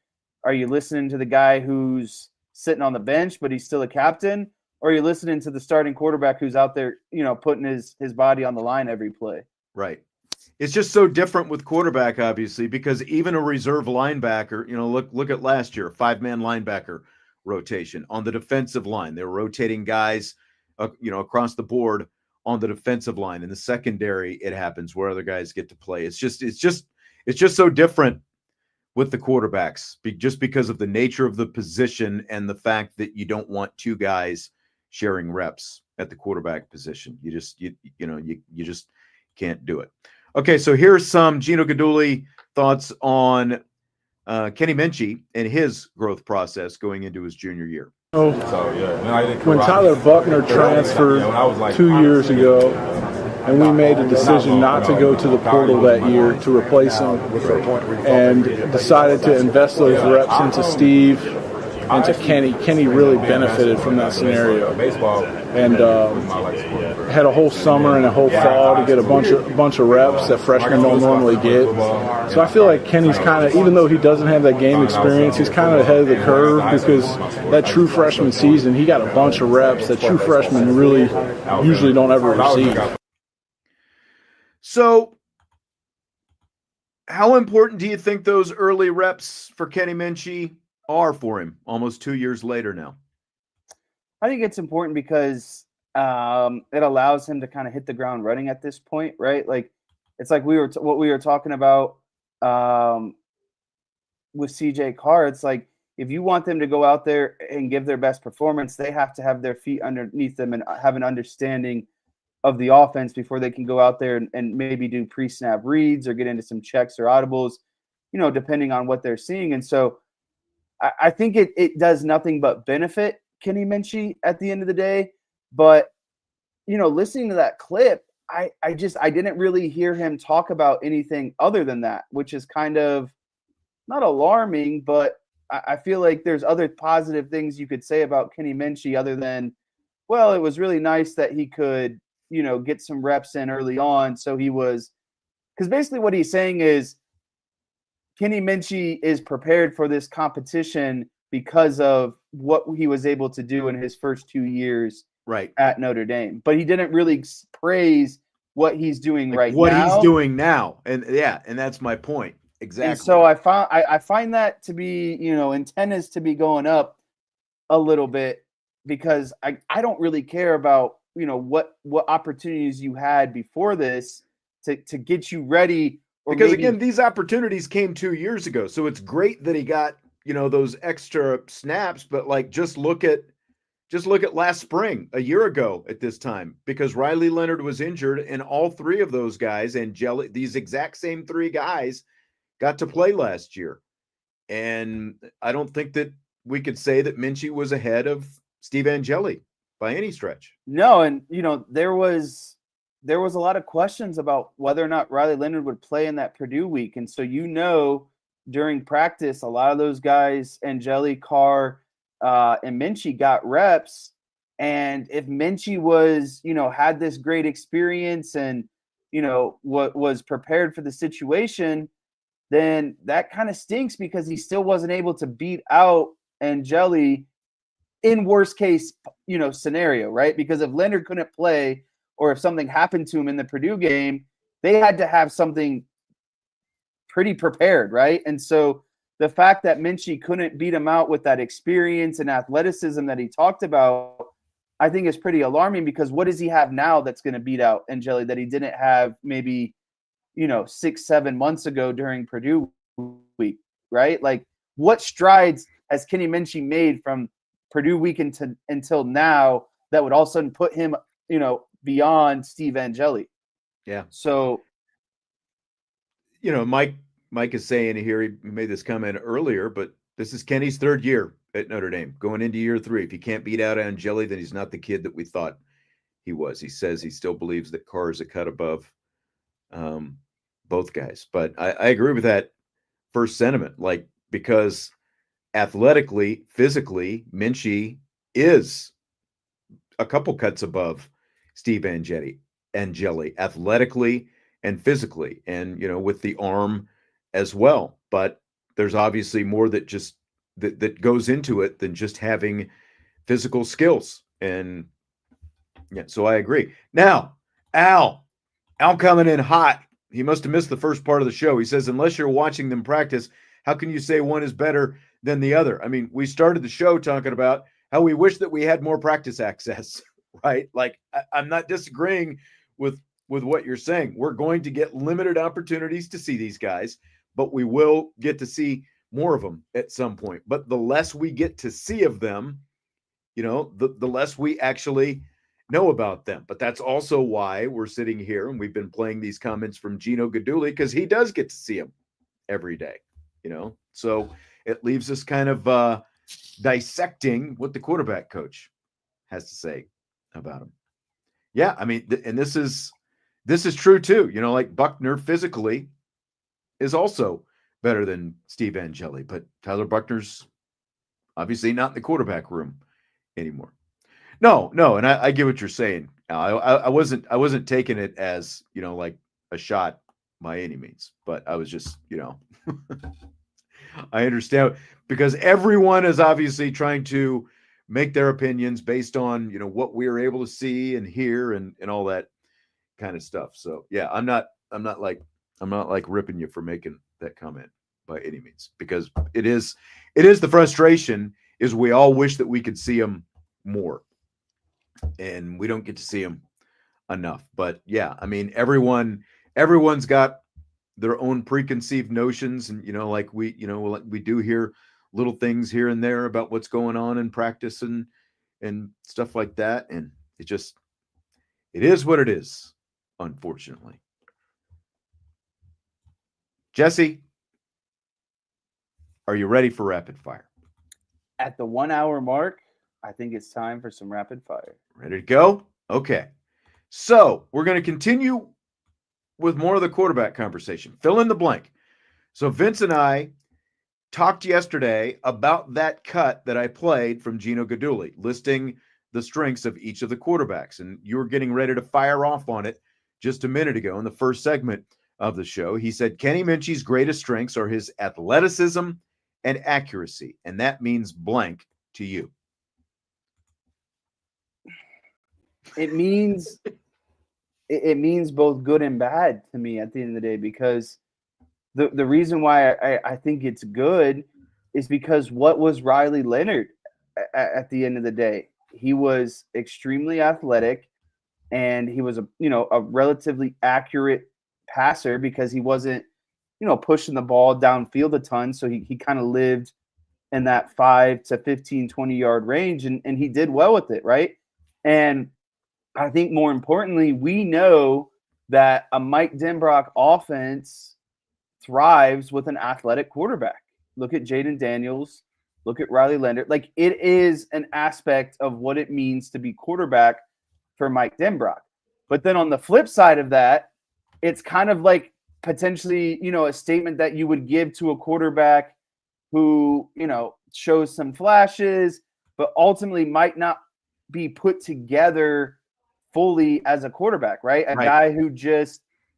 are you listening to the guy who's sitting on the bench but he's still a captain, or are you listening to the starting quarterback who's out there, putting his body on the line every play? Right. It's just so different with quarterback, obviously, because even a reserve linebacker, look at last year, 5-man linebacker rotation on the defensive line. They were rotating guys, across the board on the defensive line. In the secondary, it happens where other guys get to play. It's just so different with the quarterbacks, just because of the nature of the position and the fact that you don't want two guys sharing reps at the quarterback position. You just can't do it. Okay, so here's some Gino Guidugli thoughts on Kenny Minchey and his growth process going into his junior year. When Tyler Buckner transferred 2 years ago, and we made a decision not to go to the portal that year to replace him, and decided to invest those reps into Steve and to Kenny. Kenny really benefited from that scenario, and had a whole summer and a whole fall to get a bunch of reps that freshmen don't normally get. So I feel like Kenny's kind of, even though he doesn't have that game experience, he's kind of ahead of the curve because that true freshman season, he got a bunch of reps that true freshmen really usually don't ever receive. So how important do you think those early reps for Kenny Minchey are for him almost 2 years later now? I think it's important because it allows him to kind of hit the ground running at this point, right? Like it's like what we were talking about with CJ Carr. It's like if you want them to go out there and give their best performance, they have to have their feet underneath them and have an understanding of the offense before they can go out there and maybe do pre-snap reads or get into some checks or audibles, depending on what they're seeing. And so I think it does nothing but benefit Kenny Minchey at the end of the day. But, listening to that clip, I didn't really hear him talk about anything other than that, which is kind of not alarming, but I feel like there's other positive things you could say about Kenny Minchey other than, well, it was really nice that he could, get some reps in early on. So he was, because basically what he's saying is Kenny Minchey is prepared for this competition because of what he was able to do in his first 2 years at Notre Dame. But he didn't really praise what he's doing now. What he's doing now. And that's my point. Exactly. And so I find that to be, antennas to be going up a little bit, because I don't really care about, what opportunities you had before this to get you ready. Because again, these opportunities came 2 years ago. So it's great that he got, those extra snaps, but like just look at last spring, a year ago at this time, because Riley Leonard was injured, and all three of those guys, Angeli, these exact same three guys, got to play last year. And I don't think that we could say that Minchey was ahead of Steve Angeli by any stretch. No, and there was a lot of questions about whether or not Riley Leonard would play in that Purdue week. And so, during practice, a lot of those guys, Angeli, Carr, and Minchey got reps. And if Minchey was, had this great experience and, what was prepared for the situation, then that kind of stinks, because he still wasn't able to beat out Angeli in worst case, scenario, right? Because if Leonard couldn't play, or if something happened to him in the Purdue game, they had to have something pretty prepared, right? And so the fact that Minchey couldn't beat him out with that experience and athleticism that he talked about, I think is pretty alarming, because what does he have now that's going to beat out Angeli that he didn't have maybe, 6-7 months ago during Purdue week, right? Like, what strides has Kenny Minchey made from Purdue week until now that would all of a sudden put him, beyond Steve Angeli? Yeah. So, Mike is saying here, he made this comment earlier, but this is Kenny's third year at Notre Dame, going into year 3. If he can't beat out Angeli, then he's not the kid that we thought he was. He says he still believes that Carr is a cut above both guys. But I agree with that first sentiment, because athletically, physically, Minchey is a couple cuts above Steve Angeli, athletically and physically, and with the arm as well. But there's obviously more that just that goes into it than just having physical skills. And so I agree. Now, Al coming in hot. He must have missed the first part of the show. He says, unless you're watching them practice, how can you say one is better than the other? I mean, we started the show talking about how we wish that we had more practice access, right? Like, I'm not disagreeing with what you're saying. We're going to get limited opportunities to see these guys, but we will get to see more of them at some point. But the less we get to see of them, the less we actually know about them. But that's also why we're sitting here and we've been playing these comments from Gino Guidugli, because he does get to see them every day, so it leaves us kind of dissecting what the quarterback coach has to say about him. Yeah, I mean, and this is true too. Like Buckner physically is also better than Steve Angeli, but Tyler Buckner's obviously not in the quarterback room anymore. No, and I get what you're saying. I wasn't taking it as like a shot by any means, but I was just I understand, because everyone is obviously trying to make their opinions based on what we are able to see and hear and all that kind of stuff. So yeah, I'm not like ripping you for making that comment by any means, because it is the frustration is we all wish that we could see them more, and we don't get to see them enough. But yeah, I mean, everyone's got their own preconceived notions, and like we do hear little things here and there about what's going on in practice and stuff like that, and it is what it is, unfortunately. Jesse, are you ready for rapid fire? At the 1 hour mark, I think it's time for some rapid fire. Ready to go? Okay. So we're going to continue with more of the quarterback conversation. Fill in the blank. So Vince and I talked yesterday about that cut that I played from Gino Guidugli, listing the strengths of each of the quarterbacks. And you were getting ready to fire off on it just a minute ago in the first segment of the show. He said Kenny Minchey's greatest strengths are his athleticism and accuracy, and that means blank to you. It means both good and bad to me at the end of the day, because the reason why I think it's good is because what was Riley Leonard at the end of the day? He was extremely athletic, and he was a relatively accurate passer because he wasn't pushing the ball downfield a ton. So he kind of lived in that 5 to 15, 20-yard range, and he did well with it, right? And I think more importantly, we know that a Mike Denbrock offense thrives with an athletic quarterback. Look at Jaden Daniels. Look at Riley Leonard. Like, it is an aspect of what it means to be quarterback for Mike Denbrock. But then on the flip side of that, it's kind of like potentially, a statement that you would give to a quarterback who, shows some flashes, but ultimately might not be put together fully as a quarterback, right? A guy who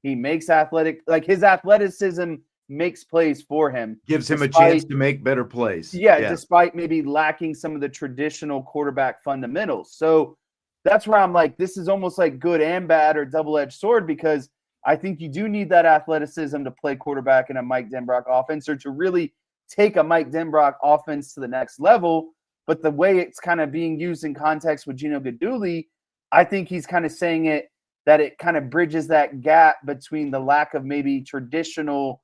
he makes his athleticism makes plays for him. Gives him a chance to make better plays. Yeah, despite maybe lacking some of the traditional quarterback fundamentals. So that's where I'm like, this is almost like good and bad or double-edged sword, because I think you do need that athleticism to play quarterback in a Mike Denbrock offense, or to really take a Mike Denbrock offense to the next level. But the way it's kind of being used in context with Gino Guidugli, I think he's kind of saying that it kind of bridges that gap between the lack of maybe traditional,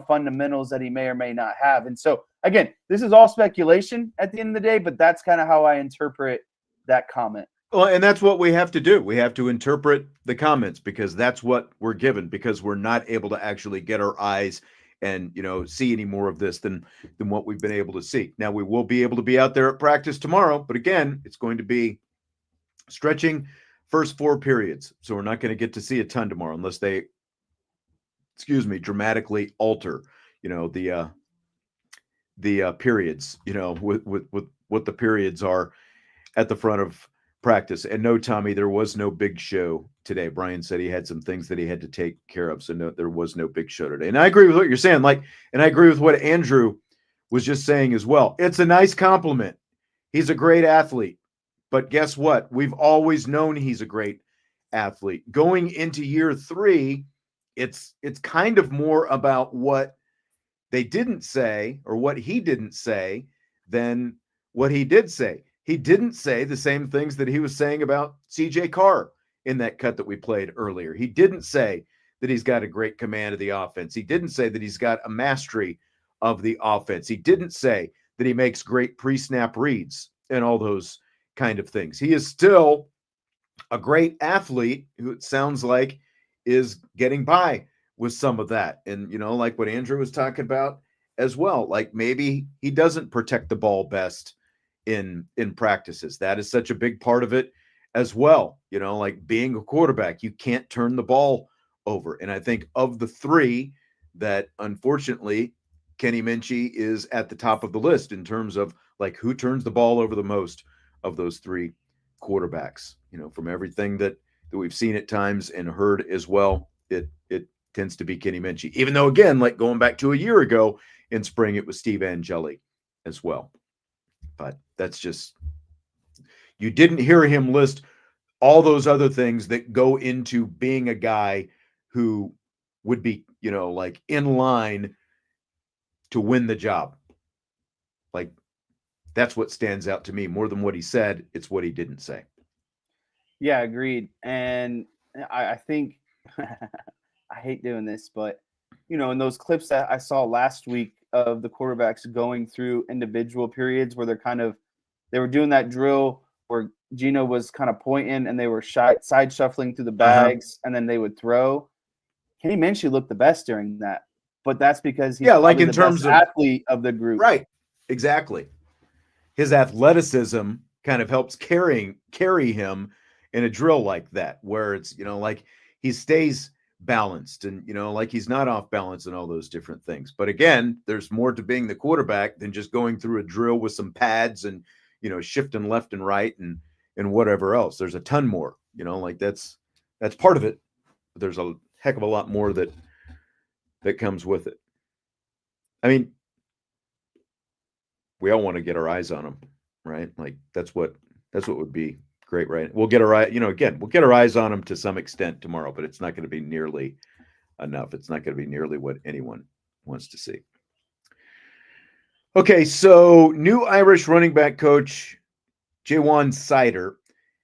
fundamentals that he may or may not have. And so, again, this is all speculation at the end of the day, but that's kind of how I interpret that comment. Well, and that's what we have to do. We have to interpret the comments, because that's what we're given, because we're not able to actually get our eyes and, see any more of this than what we've been able to see. Now, we will be able to be out there at practice tomorrow, but again, it's going to be stretching first 4 periods. So we're not going to get to see a ton tomorrow unless they, dramatically alter, the periods, with what the periods are at the front of practice. And no, Tommy, there was no big show today. Brian said he had some things that he had to take care of. So no, there was no big show today. And I agree with what you're saying. And I agree with what Andrew was just saying as well. It's a nice compliment. He's a great athlete. But guess what? We've always known he's a great athlete. Going into year 3, it's kind of more about what they didn't say, or what he didn't say, than what he did say. He didn't say the same things that he was saying about CJ Carr in that cut that we played earlier. He didn't say that he's got a great command of the offense. He didn't say that he's got a mastery of the offense. He didn't say that he makes great pre-snap reads and all those kind of things. He is still a great athlete who, it sounds like, is getting by with some of that. And, like what Andrew was talking about as well, like maybe he doesn't protect the ball best in practices. That is such a big part of it as well. Like being a quarterback, you can't turn the ball over. And I think of the 3 that, unfortunately, Kenny Minchey is at the top of the list in terms of like who turns the ball over the most of those 3 quarterbacks. From everything that we've seen at times and heard as well, it tends to be Kenny Minchey. Even though, again, like going back to a year ago in spring, it was Steve Angeli as well. But that's just, you didn't hear him list all those other things that go into being a guy who would be, like in line to win the job. Like, that's what stands out to me more than what he said. It's what he didn't say. Yeah, agreed. And I think I hate doing this, but in those clips that I saw last week of the quarterbacks going through individual periods where they were doing that drill where Gino was kind of pointing and they were side shuffling through the bags, and then they would throw. Kenny Minchey looked the best during that, but that's because he's like in the terms best of athlete of the group. Right. Exactly. His athleticism kind of helps carry him in a drill like that, where it's, like he stays balanced and, like he's not off balance and all those different things. But again, there's more to being the quarterback than just going through a drill with some pads and, shifting left and right and whatever else. There's a ton more, like that's part of it. But there's a heck of a lot more that comes with it. I mean, we all want to get our eyes on him, right? Like that's what would be great, right? We'll get our eye, we'll get our eyes on him to some extent tomorrow, but it's not going to be nearly enough. It's not going to be nearly what anyone wants to see. Okay, so new Irish running back coach Ja'Juan Seider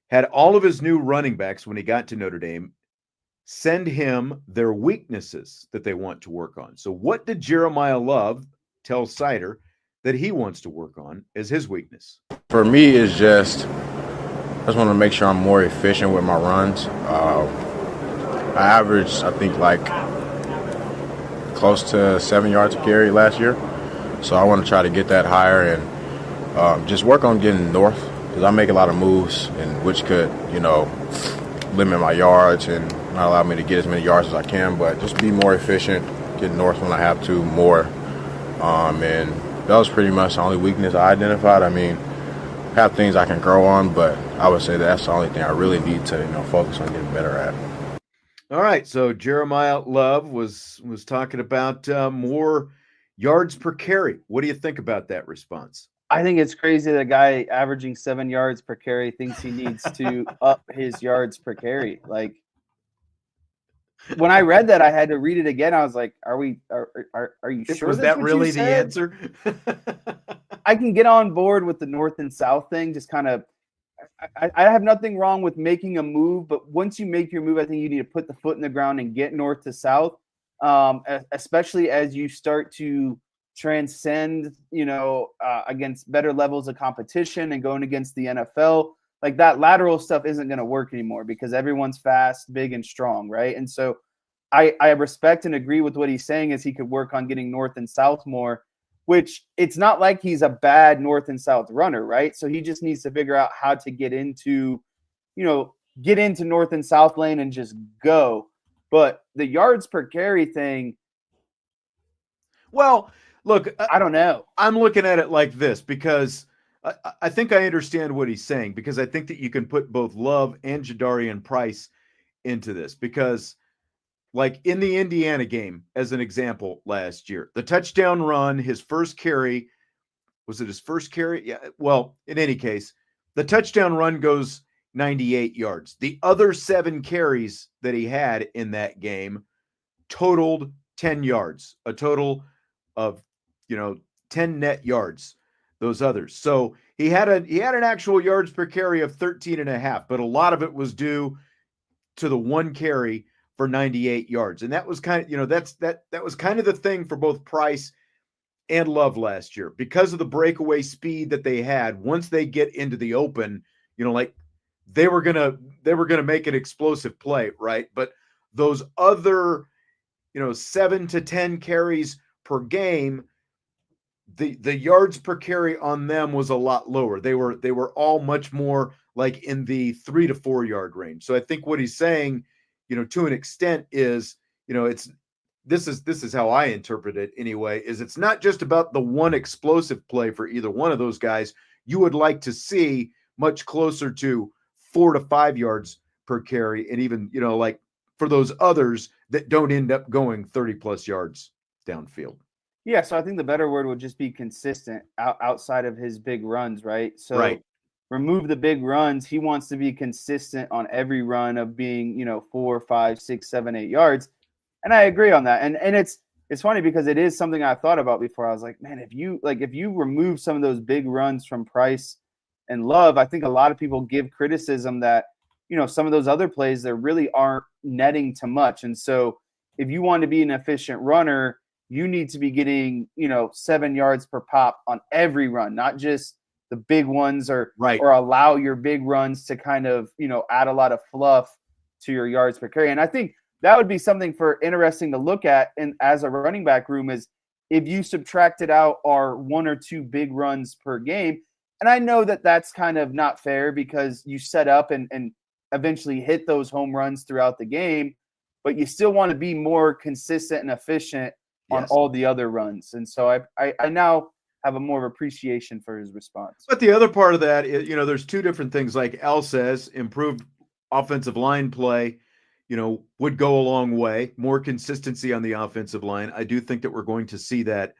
had all of his new running backs when he got to Notre Dame send him their weaknesses that they want to work on. So what did Jeremiyah Love tell Seider that he wants to work on as his weakness? For me, it's just I just want to make sure I'm more efficient with my runs. I averaged, I think, like close to 7 yards a carry last year. So I want to try to get that higher and just work on getting north because I make a lot of moves, and which could, limit my yards and not allow me to get as many yards as I can, but just be more efficient, get north when I have to more. And that was pretty much the only weakness I identified. I mean, I have things I can grow on, but I would say that's the only thing I really need to, focus on getting better at. All right. So Jeremiyah Love was talking about more yards per carry. What do you think about that response? I think it's crazy that a guy averaging 7 yards per carry thinks he needs to up his yards per carry. Like, when I read that, I had to read it again. I was like, "Are you sure?" Was that really the answer? I can get on board with the north and south thing. Just kind of, I have nothing wrong with making a move, but once you make your move, I think you need to put the foot in the ground and get north to south, especially as you start to transcend, against better levels of competition and going against the NFL. Like that lateral stuff isn't going to work anymore because everyone's fast, big, and strong, right? And so I respect and agree with what he's saying is he could work on getting north and south more, which it's not like he's a bad north and south runner, right? So he just needs to figure out how to get into north and south lane and just go. But the yards per carry thing, well, look, I don't know. I'm looking at it like this because I think I understand what he's saying, because I think that you can put both Love and Jadarian Price into this, because like in the Indiana game, as an example, last year, the touchdown run, his first carry, was it his first carry? Yeah. Well, in any case, the touchdown run goes 98 yards. The other 7 carries that he had in that game totaled 10 yards, a total of, 10 net yards. Those others. So he had an actual yards per carry of 13.5, but a lot of it was due to the one carry for 98 yards. And that was kind of, that was kind of the thing for both Price and Love last year, because of the breakaway speed that they had. Once they get into the open, like they were going to make an explosive play, right? But those other, 7 to 10 carries per game, the yards per carry on them was a lot lower. They were all much more like in the 3 to 4 yard range. So I think what he's saying, to an extent is, this is how I interpret it anyway, is it's not just about the one explosive play for either one of those guys. You would like to see much closer to 4 to 5 yards per carry. And even, like for those others that don't end up going 30 plus yards downfield. Yeah, so I think the better word would just be consistent outside of his big runs, right? So right. Remove the big runs. He wants to be consistent on every run of being, 4, 5, 6, 7, 8 yards. And I agree on that. And it's funny because it is something I thought about before. I was like, man, if you remove some of those big runs from Price and Love, I think a lot of people give criticism that, some of those other plays that really aren't netting to much. And so if you want to be an efficient runner, you need to be getting, 7 yards per pop on every run, not just the big ones or allow your big runs to kind of, add a lot of fluff to your yards per carry. And I think that would be something interesting to look at as a running back room is if you subtracted out our 1 or 2 big runs per game. And I know that that's kind of not fair because you set up and eventually hit those home runs throughout the game. but you still want to be more consistent and efficient on all the other runs. And so I now have a more of appreciation for his response. But the other part of that is, there's two different things. Like Al says, improved offensive line play, would go a long way. More consistency on the offensive line. I do think that we're going to see that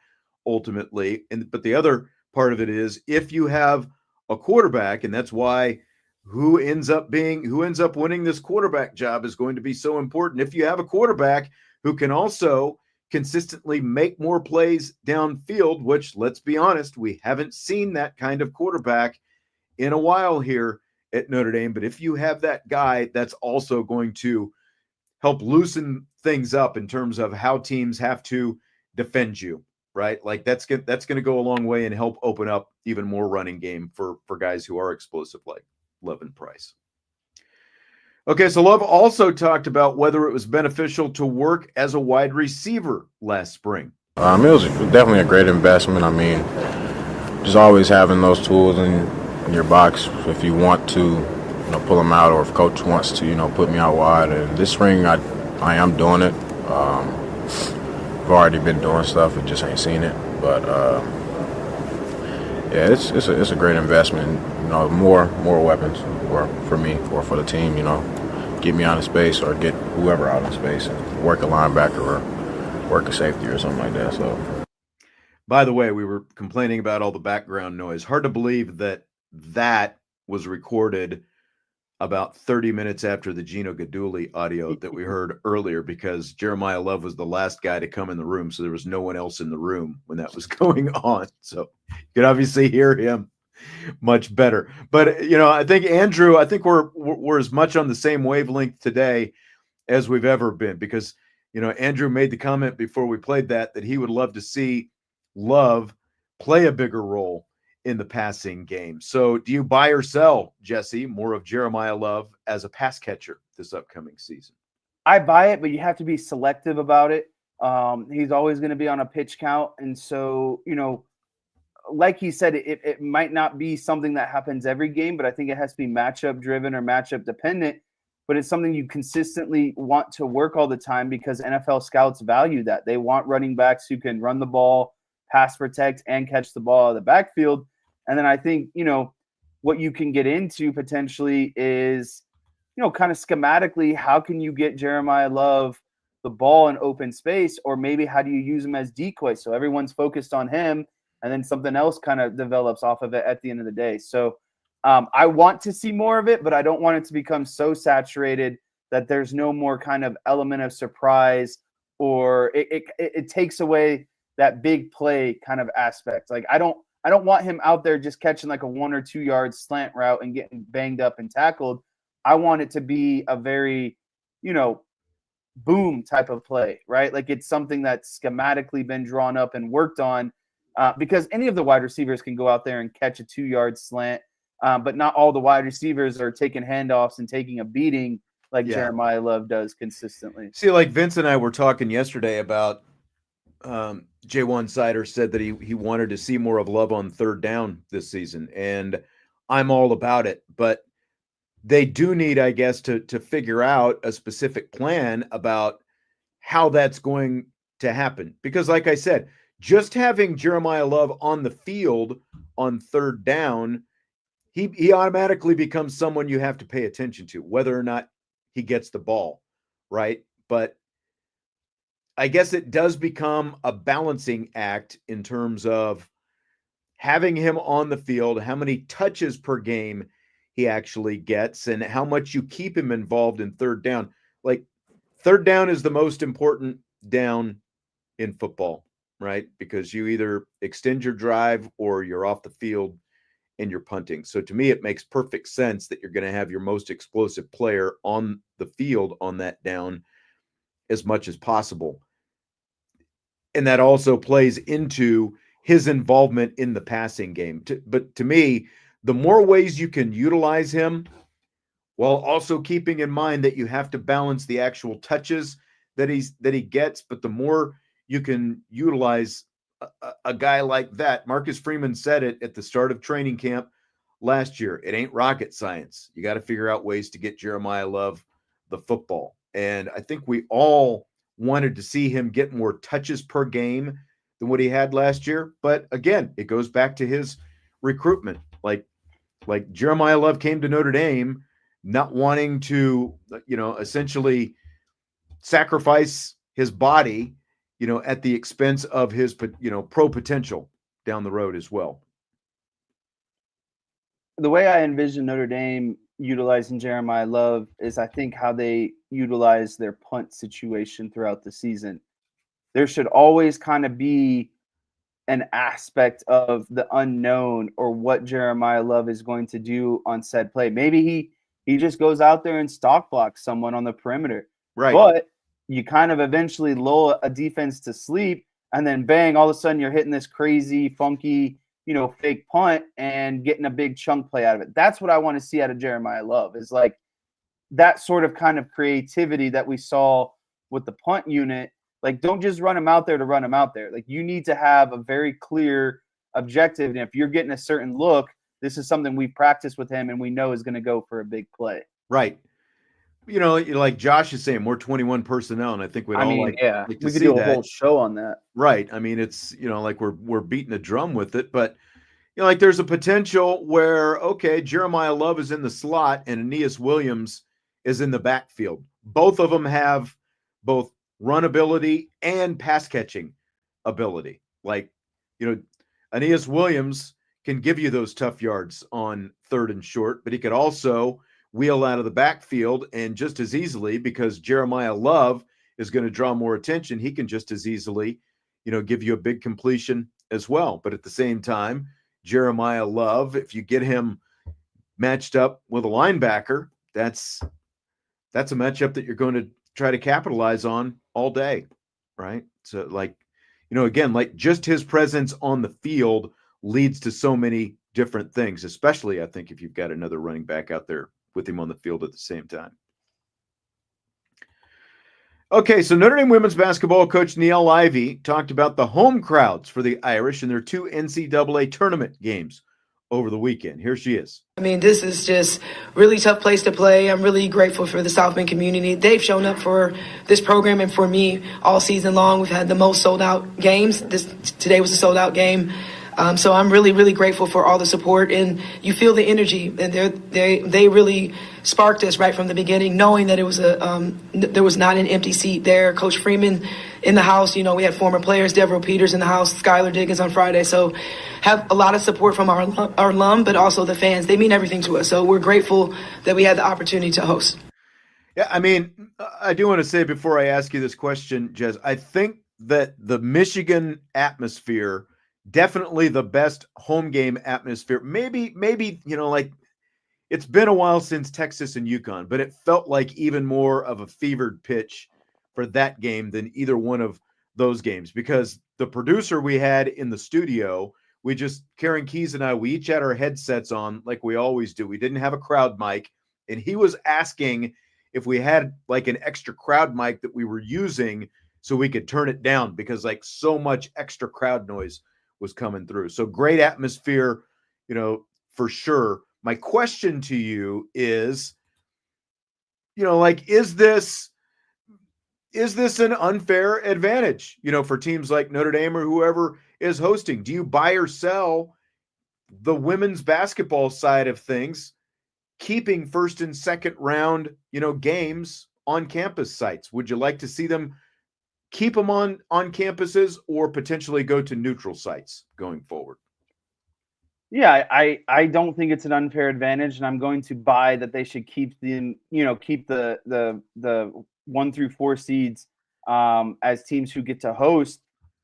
ultimately. But the other part of it is, if you have a quarterback, and that's why who ends up winning this quarterback job is going to be so important. If you have a quarterback who can also consistently make more plays downfield, which, let's be honest, we haven't seen that kind of quarterback in a while here at Notre Dame. But if you have that guy, that's also going to help loosen things up in terms of how teams have to defend you, right? Like that's going to go a long way and help open up even more running game for guys who are explosive like Love and Price. Okay, so Love also talked about whether it was beneficial to work as a wide receiver last spring. It was definitely a great investment. I mean, just always having those tools in your box if you want to, pull them out, or if coach wants to, put me out wide. And this spring, I am doing it. I've already been doing stuff and just ain't seen it. But yeah, it's a great investment. More weapons for me or for the team. Get me out of space or get whoever out of space and work a linebacker or work a safety or something like that. So, by the way, we were complaining about all the background noise. Hard to believe that was recorded about 30 minutes after the Gino Guidugli audio that we heard earlier, because Jeremiyah Love was the last guy to come in the room, so there was no one else in the room when that was going on. So you could obviously hear him much better. But I think Andrew, we're as much on the same wavelength today as we've ever been, because Andrew made the comment before we played that he would love to see Love play a bigger role in the passing game. So do you buy or sell, Jesse, more of Jeremiyah Love as a pass catcher this upcoming season? I buy it, but you have to be selective about it. He's always going to be on a pitch count. And so, like he said, it might not be something that happens every game, but I think it has to be matchup driven or matchup dependent. But it's something you consistently want to work all the time, because NFL scouts value that. They want running backs who can run the ball, pass protect, and catch the ball out of the backfield. And then I think, what you can get into potentially is, kind of schematically, how can you get Jeremiyah Love the ball in open space, or maybe how do you use him as decoy so everyone's focused on him, and then something else kind of develops off of it at the end of the day. So I want to see more of it, but I don't want it to become so saturated that there's no more kind of element of surprise, or it takes away that big play kind of aspect. Like I don't want him out there just catching like a 1 or 2 yard slant route and getting banged up and tackled. I want it to be a very, boom type of play, right? Like it's something that's schematically been drawn up and worked on, because any of the wide receivers can go out there and catch a 2 yard slant, but not all the wide receivers are taking handoffs and taking a beating like Jeremiyah Love does consistently. See, like Vince and I were talking yesterday about J1 Sider said that he wanted to see more of Love on third down this season, and I'm all about it. But they do need, I guess, to figure out a specific plan about how that's going to happen. Because like I said, just having Jeremiyah Love on the field on third down, he automatically becomes someone you have to pay attention to, whether or not he gets the ball, right? But I guess it does become a balancing act in terms of having him on the field, how many touches per game he actually gets, and how much you keep him involved in third down. Like third down is the most important down in football, right? Because you either extend your drive or you're off the field and you're punting. So to me, it makes perfect sense that you're going to have your most explosive player on the field on that down as much as possible. And that also plays into his involvement in the passing game. But to me, the more ways you can utilize him while also keeping in mind that you have to balance the actual touches that he gets, but the more you can utilize a guy like that. Marcus Freeman said it at the start of training camp last year. It ain't rocket science. You got to figure out ways to get Jeremiyah Love the football. And I think we all wanted to see him get more touches per game than what he had last year. But again, it goes back to his recruitment. Like Jeremiyah Love came to Notre Dame not wanting to, essentially sacrifice his body, at the expense of his, pro potential down the road as well. The way I envision Notre Dame utilizing Jeremiyah Love is I think how they utilize their punt situation throughout the season. There should always kind of be an aspect of the unknown or what Jeremiyah Love is going to do on said play. Maybe he just goes out there and stock blocks someone on the perimeter. Right. But you kind of eventually lull a defense to sleep, and then bang, all of a sudden you're hitting this crazy, funky, fake punt and getting a big chunk play out of it. That's what I want to see out of Jeremiyah Love, is like that sort of kind of creativity that we saw with the punt unit. Like, don't just run him out there to run him out there. Like, you need to have a very clear objective. And if you're getting a certain look, this is something we've practiced with him and we know is going to go for a big play. Right. Like Josh is saying, more 21 personnel, and I think we could do a whole show on that. Right. I mean, it's like we're beating a drum with it, but like there's a potential where Jeremiyah Love is in the slot and Aeneas Williams is in the backfield. Both of them have both run ability and pass catching ability. Like, Aeneas Williams can give you those tough yards on 3rd and short, but he could also wheel out of the backfield, and just as easily, because Jeremiyah Love is going to draw more attention, he can just as easily, give you a big completion as well. But at the same time, Jeremiyah Love, if you get him matched up with a linebacker, that's a matchup that you're going to try to capitalize on all day, right? So again, like just his presence on the field leads to so many different things, especially I think if you've got another running back out there with him on the field at the same time. Okay, so Notre Dame women's basketball coach Niele Ivey talked about the home crowds for the Irish in their 2 NCAA tournament games over the weekend. Here she is. I mean, this is just really tough place to play. I'm really grateful for the South Bend community. They've shown up for this program and for me all season long. We've had the most sold-out games. Today was a sold-out game. So I'm really, really grateful for all the support, and you feel the energy, and they really sparked us right from the beginning, knowing that it was there was not an empty seat there. Coach Freeman in the house, we had former players, Devereaux Peters in the house, Skylar Diggins on Friday. So have a lot of support from our alum, but also the fans. They mean everything to us. So we're grateful that we had the opportunity to host. Yeah, I mean, I do want to say before I ask you this question, Jez, I think that the Michigan atmosphere, definitely the best home game atmosphere. Maybe, like it's been a while since Texas and UConn, but it felt like even more of a fevered pitch for that game than either one of those games, because the producer we had in the studio, Karen Keys and I, we each had our headsets on like we always do. We didn't have a crowd mic, and he was asking if we had like an extra crowd mic that we were using so we could turn it down, because like so much extra crowd noise was coming through. So great atmosphere, for sure. My question to you is, is this an unfair advantage, for teams like Notre Dame or whoever is hosting? Do you buy or sell the women's basketball side of things, keeping 1st and 2nd round, games on campus sites? Would you like to see them keep them on campuses or potentially go to neutral sites going forward? Yeah, I don't think it's an unfair advantage, and I'm going to buy that they should keep the 1 through 4 seeds as teams who get to host.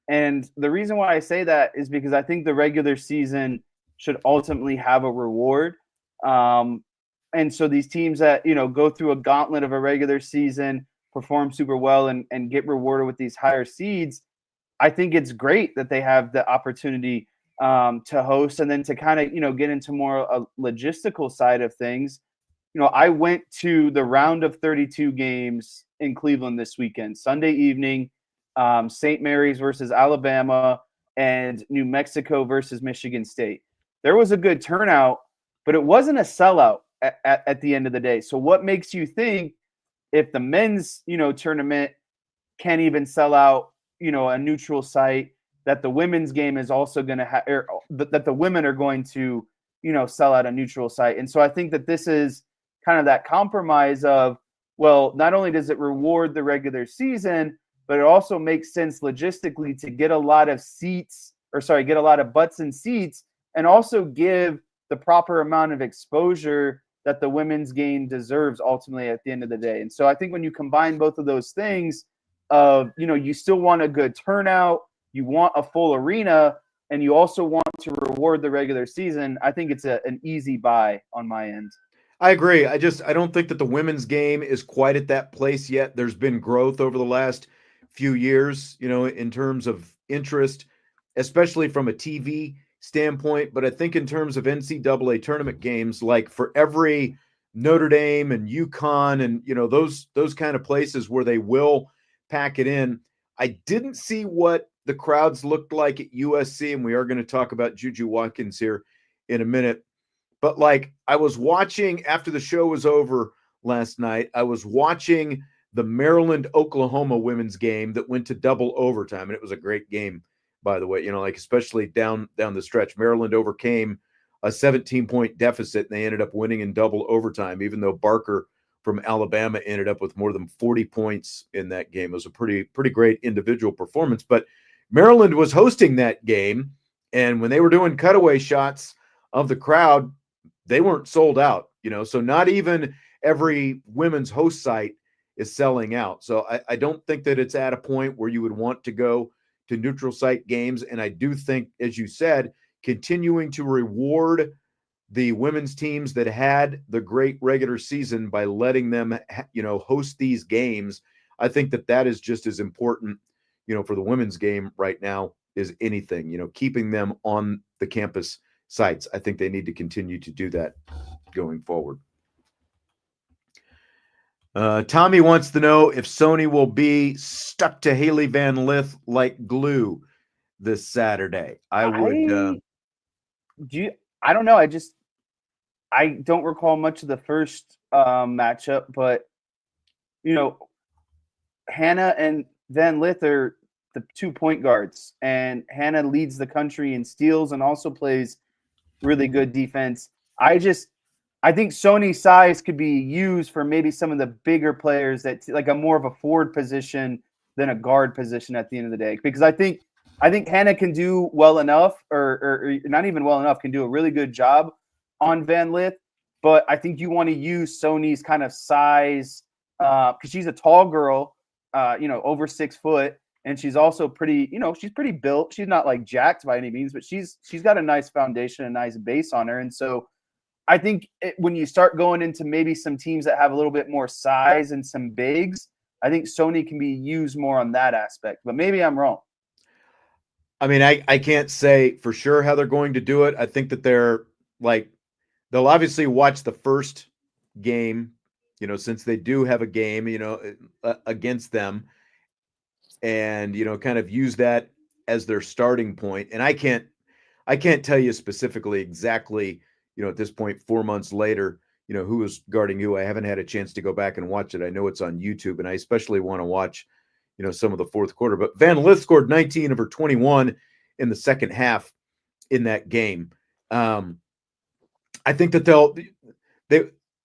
And the reason why I say that is because I think the regular season should ultimately have a reward. And so these teams that, go through a gauntlet of a regular season, perform super well and get rewarded with these higher seeds, I think it's great that they have the opportunity to host, and then to kind of, get into more a logistical side of things. I went to the round of 32 games in Cleveland this weekend, Sunday evening, St. Mary's versus Alabama and New Mexico versus Michigan State. There was a good turnout, but it wasn't a sellout at the end of the day. So what makes you think if the men's, tournament can't even sell out, a neutral site, that the women's game is also going to have, that the women are going to, sell out a neutral site. And so I think that this is kind of that compromise of, well, not only does it reward the regular season, but it also makes sense logistically to get a lot of get a lot of butts in seats, and also give the proper amount of exposure that the women's game deserves ultimately at the end of the day. And so I think when you combine both of those things of, you still want a good turnout, you want a full arena, and you also want to reward the regular season, I think it's an easy buy on my end. I agree. I don't think that the women's game is quite at that place yet. There's been growth over the last few years, in terms of interest, especially from a TV standpoint. But I think in terms of NCAA tournament games, like for every Notre Dame and UConn and, those kind of places where they will pack it in, I didn't see what the crowds looked like at USC. And we are going to talk about Juju Watkins here in a minute. But like, I was watching after the show was over last night, I was watching the Maryland-Oklahoma women's game that went to double overtime. And it was a great game, by the way, especially down the stretch. Maryland overcame a 17-point deficit, and they ended up winning in double overtime, even though Barker from Alabama ended up with more than 40 points in that game. It was a pretty great individual performance. But Maryland was hosting that game, and when they were doing cutaway shots of the crowd, they weren't sold out, so not even every women's host site is selling out. So I don't think that it's at a point where you would want to go to neutral site games. And I do think, as you said, continuing to reward the women's teams that had the great regular season by letting them, host these games. I think that is just as important, for the women's game right now as anything, keeping them on the campus sites. I think they need to continue to do that going forward. Tommy wants to know if Sony will be stuck to Haley Van Lith like glue this Saturday. I don't know. I don't recall much of the first matchup, but Hannah and Van Lith are the 2 point guards, and Hannah leads the country in steals and also plays really good defense. I think Sony's size could be used for maybe some of the bigger players that like a more of a forward position than a guard position at the end of the day, because I think Hannah can do well enough, or not even well enough, can do a really good job on Van Lith. But I think you want to use Sony's kind of size because she's a tall girl, over 6 foot. And she's also pretty, she's pretty built. She's not like jacked by any means, but she's got a nice foundation, a nice base on her. And so I think when you start going into maybe some teams that have a little bit more size and some bigs, I think Sony can be used more on that aspect. But maybe I'm wrong. I mean, I can't say for sure how they're going to do it. I think that they'll obviously watch the first game, since they do have a game, against them, and kind of use that as their starting point. And I can't tell you specifically exactly, at this point 4 months later, who is guarding who. I haven't had a chance to go back and watch it. I know it's on YouTube, and I especially want to watch some of the fourth quarter. But Van Lith scored 19 of her 21 in the second half in that game. I think that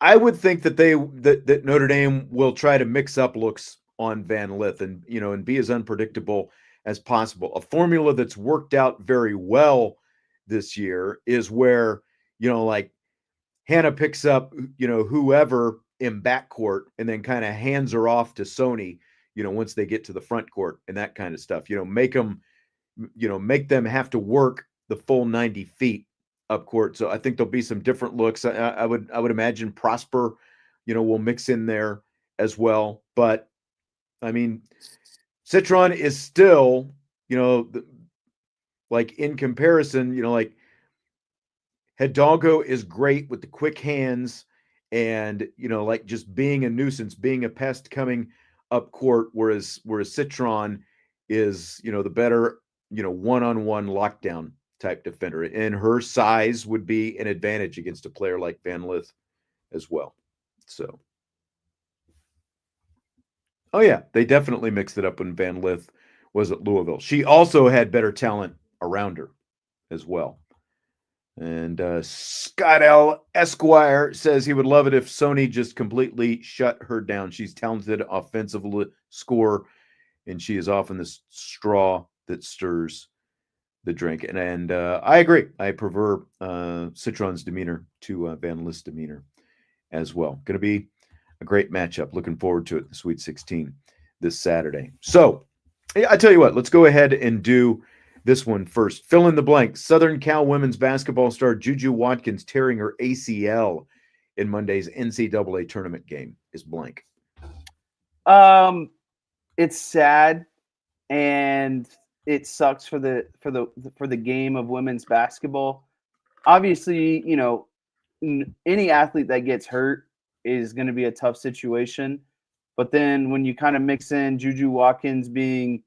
I would think that Notre Dame will try to mix up looks on Van Lith and be as unpredictable as possible. A formula that's worked out very well this year is where, like Hannah picks up, whoever in backcourt and then kind of hands her off to Sony, once they get to the front court and that kind of stuff, make them have to work the full 90 feet up court. So I think there'll be some different looks. I would imagine Prosper, will mix in there as well. But I mean, Citron is still, like in comparison, like Hidalgo is great with the quick hands and, like just being a nuisance, being a pest coming up court, whereas Citron is, the better, one-on-one lockdown type defender. And her size would be an advantage against a player like Van Lith as well. So. Oh, yeah. They definitely mixed it up when Van Lith was at Louisville. She also had better talent around her as well. And Scott L. Esquire says he would love it if Sony just completely shut her down. She's talented offensive scorer, and she is often the straw that stirs the drink. And I agree. I prefer Citron's demeanor to Van Lith's demeanor as well. Going to be a great matchup. Looking forward to it, the Sweet 16 this Saturday. So I tell you what, let's go ahead and do this one first. Fill in the blank. Southern Cal women's basketball star Juju Watkins tearing her ACL in Monday's NCAA tournament game is blank. It's sad, and it sucks for the game of women's basketball. Obviously, you know, any athlete that gets hurt is going to be a tough situation. But then when you kind of mix in Juju Watkins being,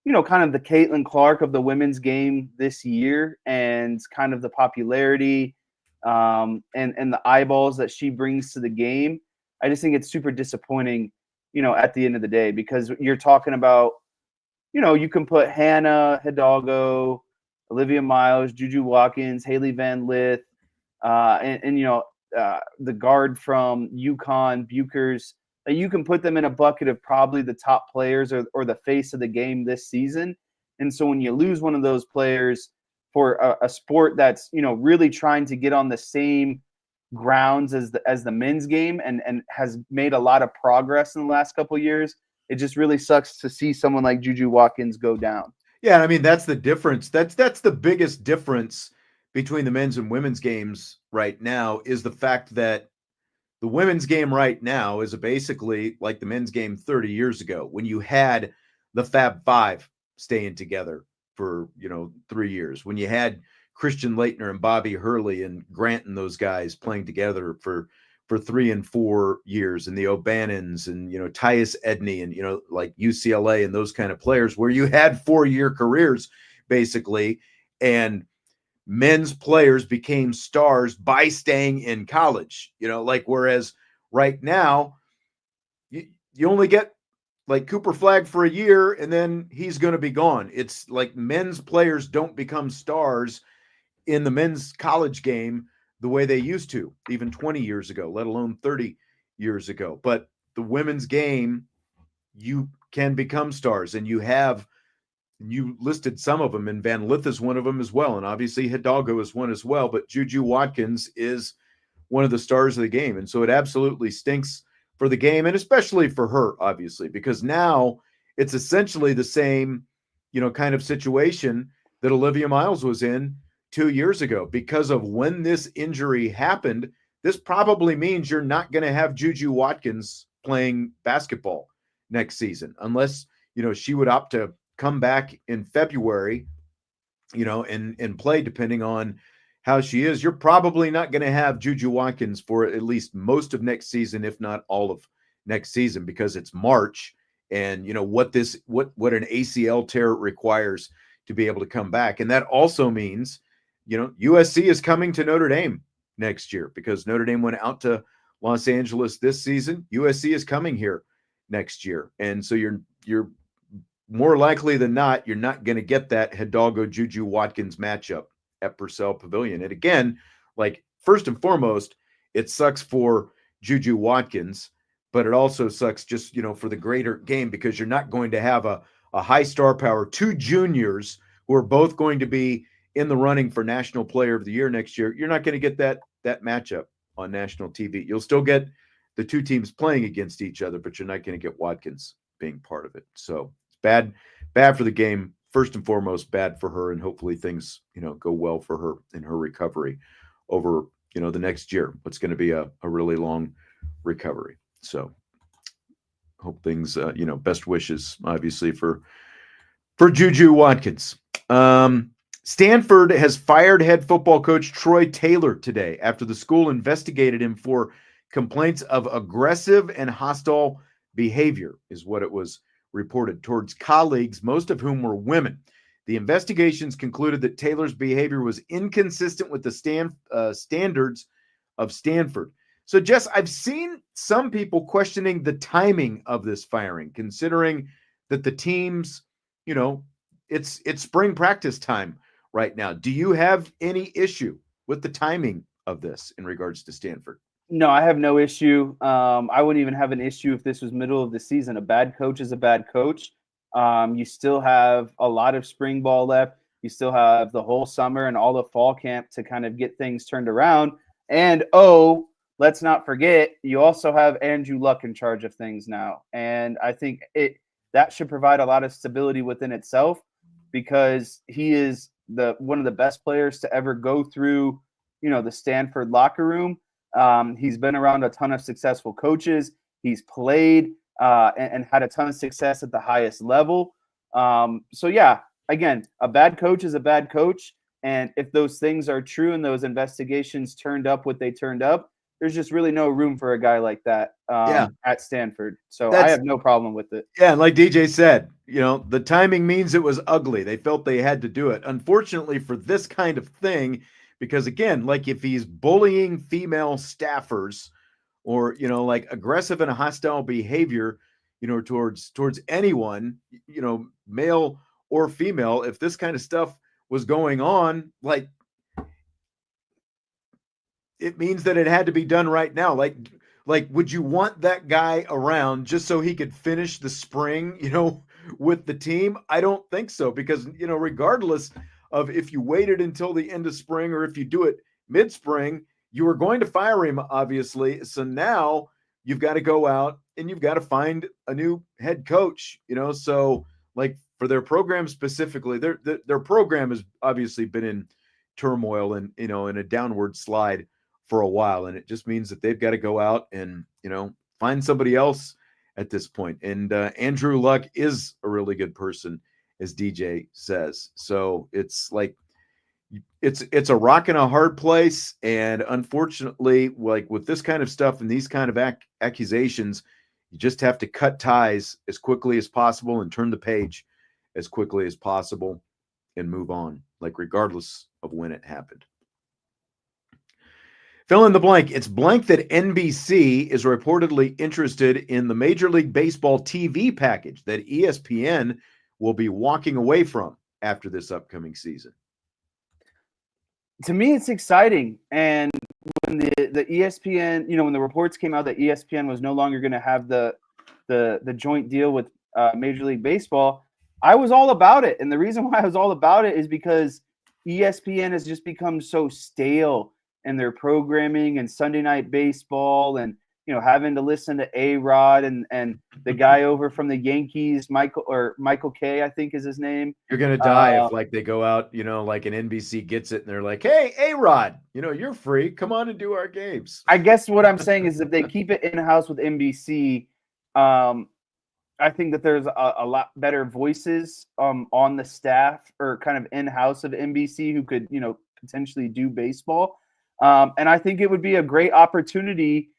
you know, kind of the Caitlin Clark of the women's game this year, and kind of the popularity and the eyeballs that she brings to the game, I just think it's super disappointing, you know, at the end of the day, because you're talking about, you know, you can put Hannah Hidalgo, Olivia Miles, Juju Watkins, Haley Van Lith, and you know, the guard from UConn, Buchers. You can put them in a bucket of probably the top players or the face of the game this season. And so when you lose one of those players for a sport that's, you know, really trying to get on the same grounds as the men's game and has made a lot of progress in the last couple of years, it just really sucks to see someone like Juju Watkins go down. Yeah, I mean, that's the difference. That's the biggest difference between the men's and women's games right now, is the fact that the women's game right now is basically like the men's game 30 years ago, when you had the Fab Five staying together for, you know, 3 years, when you had Christian Laettner and Bobby Hurley and Grant and those guys playing together for 3 and 4 years, and the O'Bannons and, you know, Tyus Edney and, you know, like UCLA and those kind of players, where you had 4-year careers basically, and men's players became stars by staying in college, you know, like, whereas right now you only get like Cooper Flagg for a year and then he's going to be gone. It's like men's players don't become stars in the men's college game the way they used to even 20 years ago, let alone 30 years ago. But the women's game, you can become stars, and you listed some of them, and Van Lith is one of them as well. And obviously Hidalgo is one as well, but Juju Watkins is one of the stars of the game. And so it absolutely stinks for the game, and especially for her, obviously, because now it's essentially the same, you know, kind of situation that Olivia Miles was in 2 years ago. Because of when this injury happened, this probably means you're not going to have Juju Watkins playing basketball next season, unless, you know, she would opt to come back in February, you know, and play, depending on how she is. You're probably not going to have Juju Watkins for at least most of next season, if not all of next season, because it's March, and you know what an ACL tear requires to be able to come back. And that also means, you know, USC is coming to Notre Dame next year, because Notre Dame went out to Los Angeles this season. USC is coming here next year. And so you're more likely than not, you're not going to get that Hidalgo Juju Watkins matchup at Purcell Pavilion. And again, like, first and foremost, it sucks for Juju Watkins, but it also sucks just, you know, for the greater game, because you're not going to have a high star power, 2 juniors who are both going to be in the running for National Player of the Year next year. You're not going to get that matchup on national TV. You'll still get the 2 teams playing against each other, but you're not going to get Watkins being part of it. So bad for the game, first and foremost, bad for her, and hopefully things, you know, go well for her in her recovery over, you know, the next year. What's going to be a really long recovery. So hope things, you know, best wishes, obviously, for Juju Watkins. Stanford has fired head football coach Troy Taylor today after the school investigated him for complaints of aggressive and hostile behavior, is what it was reported, towards colleagues, most of whom were women. The investigations concluded that Taylor's behavior was inconsistent with the standards of Stanford. So, Jess, I've seen some people questioning the timing of this firing, considering that the teams, it's spring practice time right now. Do you have any issue with the timing of this in regards to Stanford? No, I have no issue. I wouldn't even have an issue if this was middle of the season. A bad coach is a bad coach. You still have a lot of spring ball left. You still have the whole summer and all the fall camp to kind of get things turned around. And, let's not forget, you also have Andrew Luck in charge of things now. And I think that should provide a lot of stability within itself, because he is one of the best players to ever go through, the Stanford locker room. He's been around a ton of successful coaches. He's played and had a ton of success at the highest level. So, yeah, again, a bad coach is a bad coach. And if those things are true and those investigations turned up what they turned up, there's just really no room for a guy like that at Stanford. So I have no problem with it. Yeah, and like DJ said, the timing means it was ugly. They felt they had to do it. Unfortunately for this kind of thing, because again, like if he's bullying female staffers or, like aggressive and hostile behavior, towards anyone, male or female, if this kind of stuff was going on, like, it means that it had to be done right now. Like, would you want that guy around just so he could finish the spring, with the team? I don't think so, because, regardless of if you waited until the end of spring or if you do it mid-spring, you were going to fire him, obviously. So now you've got to go out and you've got to find a new head coach, so like for their program specifically, their program has obviously been in turmoil and, in a downward slide for a while. And it just means that they've got to go out and, find somebody else at this point. And Andrew Luck is a really good person, as DJ says. So it's like, it's a rock and a hard place. And unfortunately, like with this kind of stuff and these kind of accusations, you just have to cut ties as quickly as possible and turn the page as quickly as possible and move on, like regardless of when it happened. Fill in the blank. It's blank that NBC is reportedly interested in the Major League Baseball TV package that ESPN will be walking away from after this upcoming season. To me, it's exciting. And when the ESPN, when the reports came out that ESPN was no longer going to have the joint deal with Major League Baseball, I was all about it. And the reason why I was all about it is because ESPN has just become so stale in their programming and Sunday Night Baseball, and having to listen to A-Rod and the guy over from the Yankees, Michael K, I think is his name. You're gonna die if like they go out, like an NBC gets it and they're like, "Hey, A-Rod, you're free. Come on and do our games." I guess what I'm saying is if they keep it in-house with NBC, I think that there's a lot better voices on the staff or kind of in-house of NBC who could, potentially do baseball. And I think it would be a great opportunity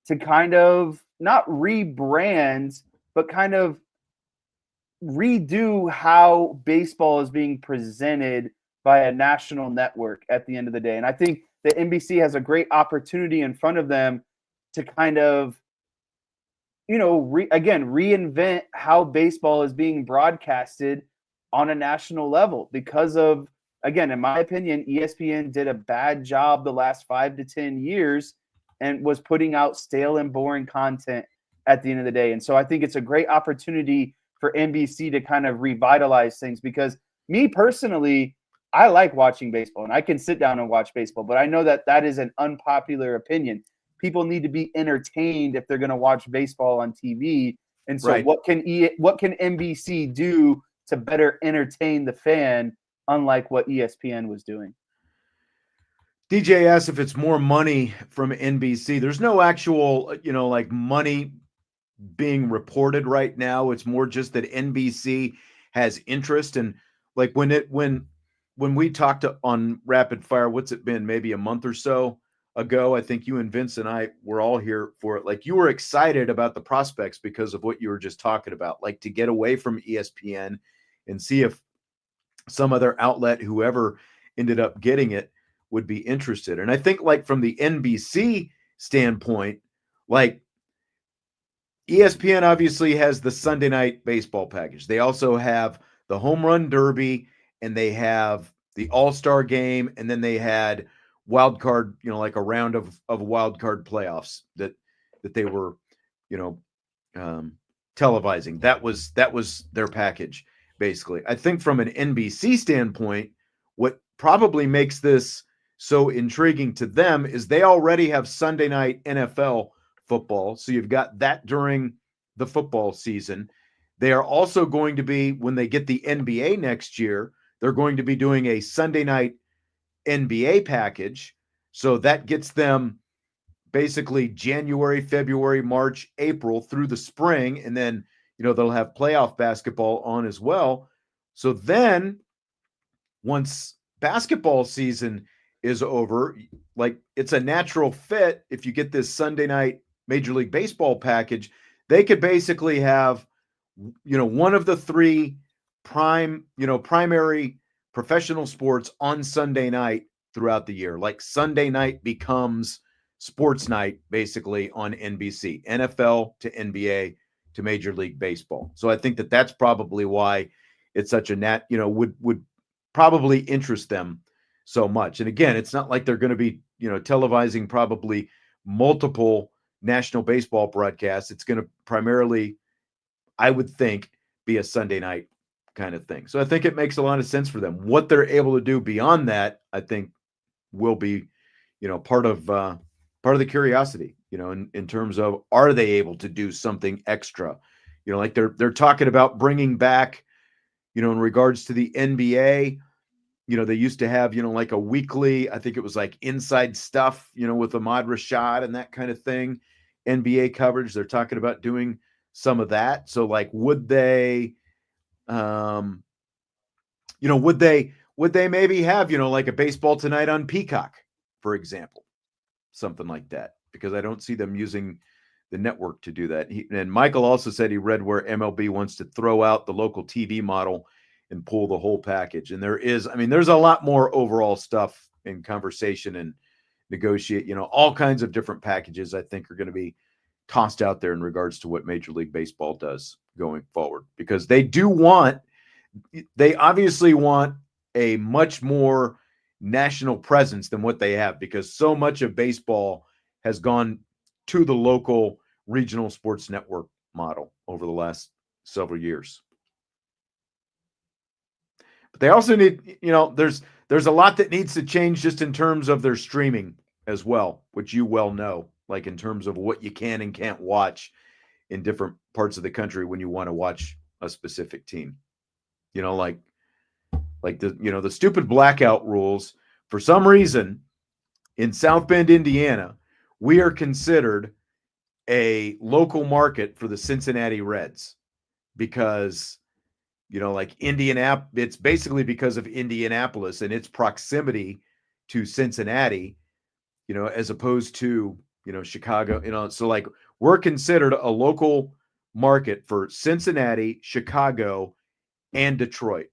to kind of not rebrand, but kind of redo how baseball is being presented by a national network at the end of the day. And I think that NBC has a great opportunity in front of them to kind of, reinvent how baseball is being broadcasted on a national level because of, again, in my opinion, ESPN did a bad job the last 5 to 10 years and was putting out stale and boring content at the end of the day. And so I think it's a great opportunity for NBC to kind of revitalize things, because me personally, I like watching baseball and I can sit down and watch baseball, but I know that that is an unpopular opinion. People need to be entertained if they're going to watch baseball on TV. And so what can NBC do to better entertain the fan, unlike what ESPN was doing? DJ asks if it's more money from NBC. There's no actual, like money being reported right now. It's more just that NBC has interest. And like when we talked on Rapid Fire, what's it been? Maybe a month or so ago, I think you and Vince and I were all here for it. Like you were excited about the prospects because of what you were just talking about, like to get away from ESPN and see if some other outlet, whoever ended up getting it, would be interested. And I think like from the NBC standpoint, like ESPN obviously has the Sunday night baseball package. They also have the home run derby, and they have the All-Star game, and then they had wild card, like a round of wild card playoffs that they were, televising. That was their package, basically. I think from an NBC standpoint, what probably makes this so intriguing to them is they already have Sunday night NFL football. So you've got that during the football season. They are also going to be, when they get the NBA next year, they're going to be doing a Sunday night NBA package. So that gets them basically January, February, March, April through the spring. And then, they'll have playoff basketball on as well. So then once basketball season is over, like, it's a natural fit. If you get this Sunday night Major League Baseball package, they could basically have, one of the three primary professional sports on Sunday night throughout the year. Like, Sunday night becomes sports night basically on NBC, NFL to NBA to Major League Baseball. So I think that that's probably why it's such a would probably interest them so much. And again, it's not like they're going to be, televising probably multiple national baseball broadcasts. It's going to primarily, I would think, be a Sunday night kind of thing. So I think it makes a lot of sense for them. What they're able to do beyond that, I think, will be, part of the curiosity, in terms of, are they able to do something extra? Like they're talking about bringing back, in regards to the NBA, they used to have, like a weekly, I think it was like Inside Stuff, with Ahmad Rashad and that kind of thing, NBA coverage. They're talking about doing some of that. So like, would they maybe have, like a Baseball Tonight on Peacock, for example, something like that, because I don't see them using the network to do that. And Michael also said he read where MLB wants to throw out the local TV model and pull the whole package. And there's a lot more overall stuff in conversation and negotiate, all kinds of different packages I think are going to be tossed out there in regards to what Major League Baseball does going forward, because they obviously want a much more national presence than what they have, because so much of baseball has gone to the local regional sports network model over the last several years. But they also need, there's a lot that needs to change just in terms of their streaming as well, which you well know, like in terms of what you can and can't watch in different parts of the country when you want to watch a specific team. Like the stupid blackout rules. For some reason, in South Bend, Indiana, we are considered a local market for the Cincinnati Reds because, like Indianapolis, it's basically because of Indianapolis and its proximity to Cincinnati, as opposed to, Chicago, so like we're considered a local market for Cincinnati, Chicago, and Detroit.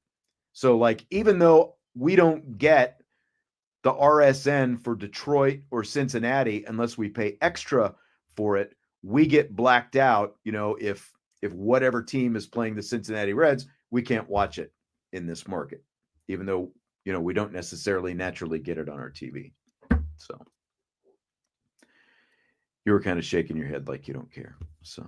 So like, even though we don't get the RSN for Detroit or Cincinnati unless we pay extra for it, we get blacked out, if whatever team is playing the Cincinnati Reds, we can't watch it in this market, even though, we don't necessarily naturally get it on our TV. So you were kind of shaking your head like you don't care. So,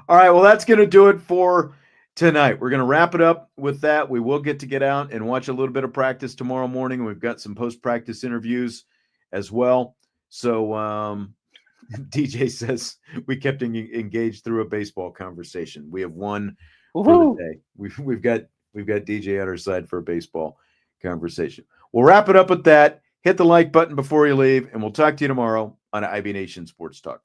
all right, well, that's going to do it for tonight. We're going to wrap it up with that. We will get out and watch a little bit of practice tomorrow morning. We've got some post-practice interviews as well. So DJ says we kept engaged through a baseball conversation. We have won for the day. We've got DJ on our side for a baseball conversation. We'll wrap it up with that. Hit the like button before you leave, and we'll talk to you tomorrow on IB Nation Sports Talk.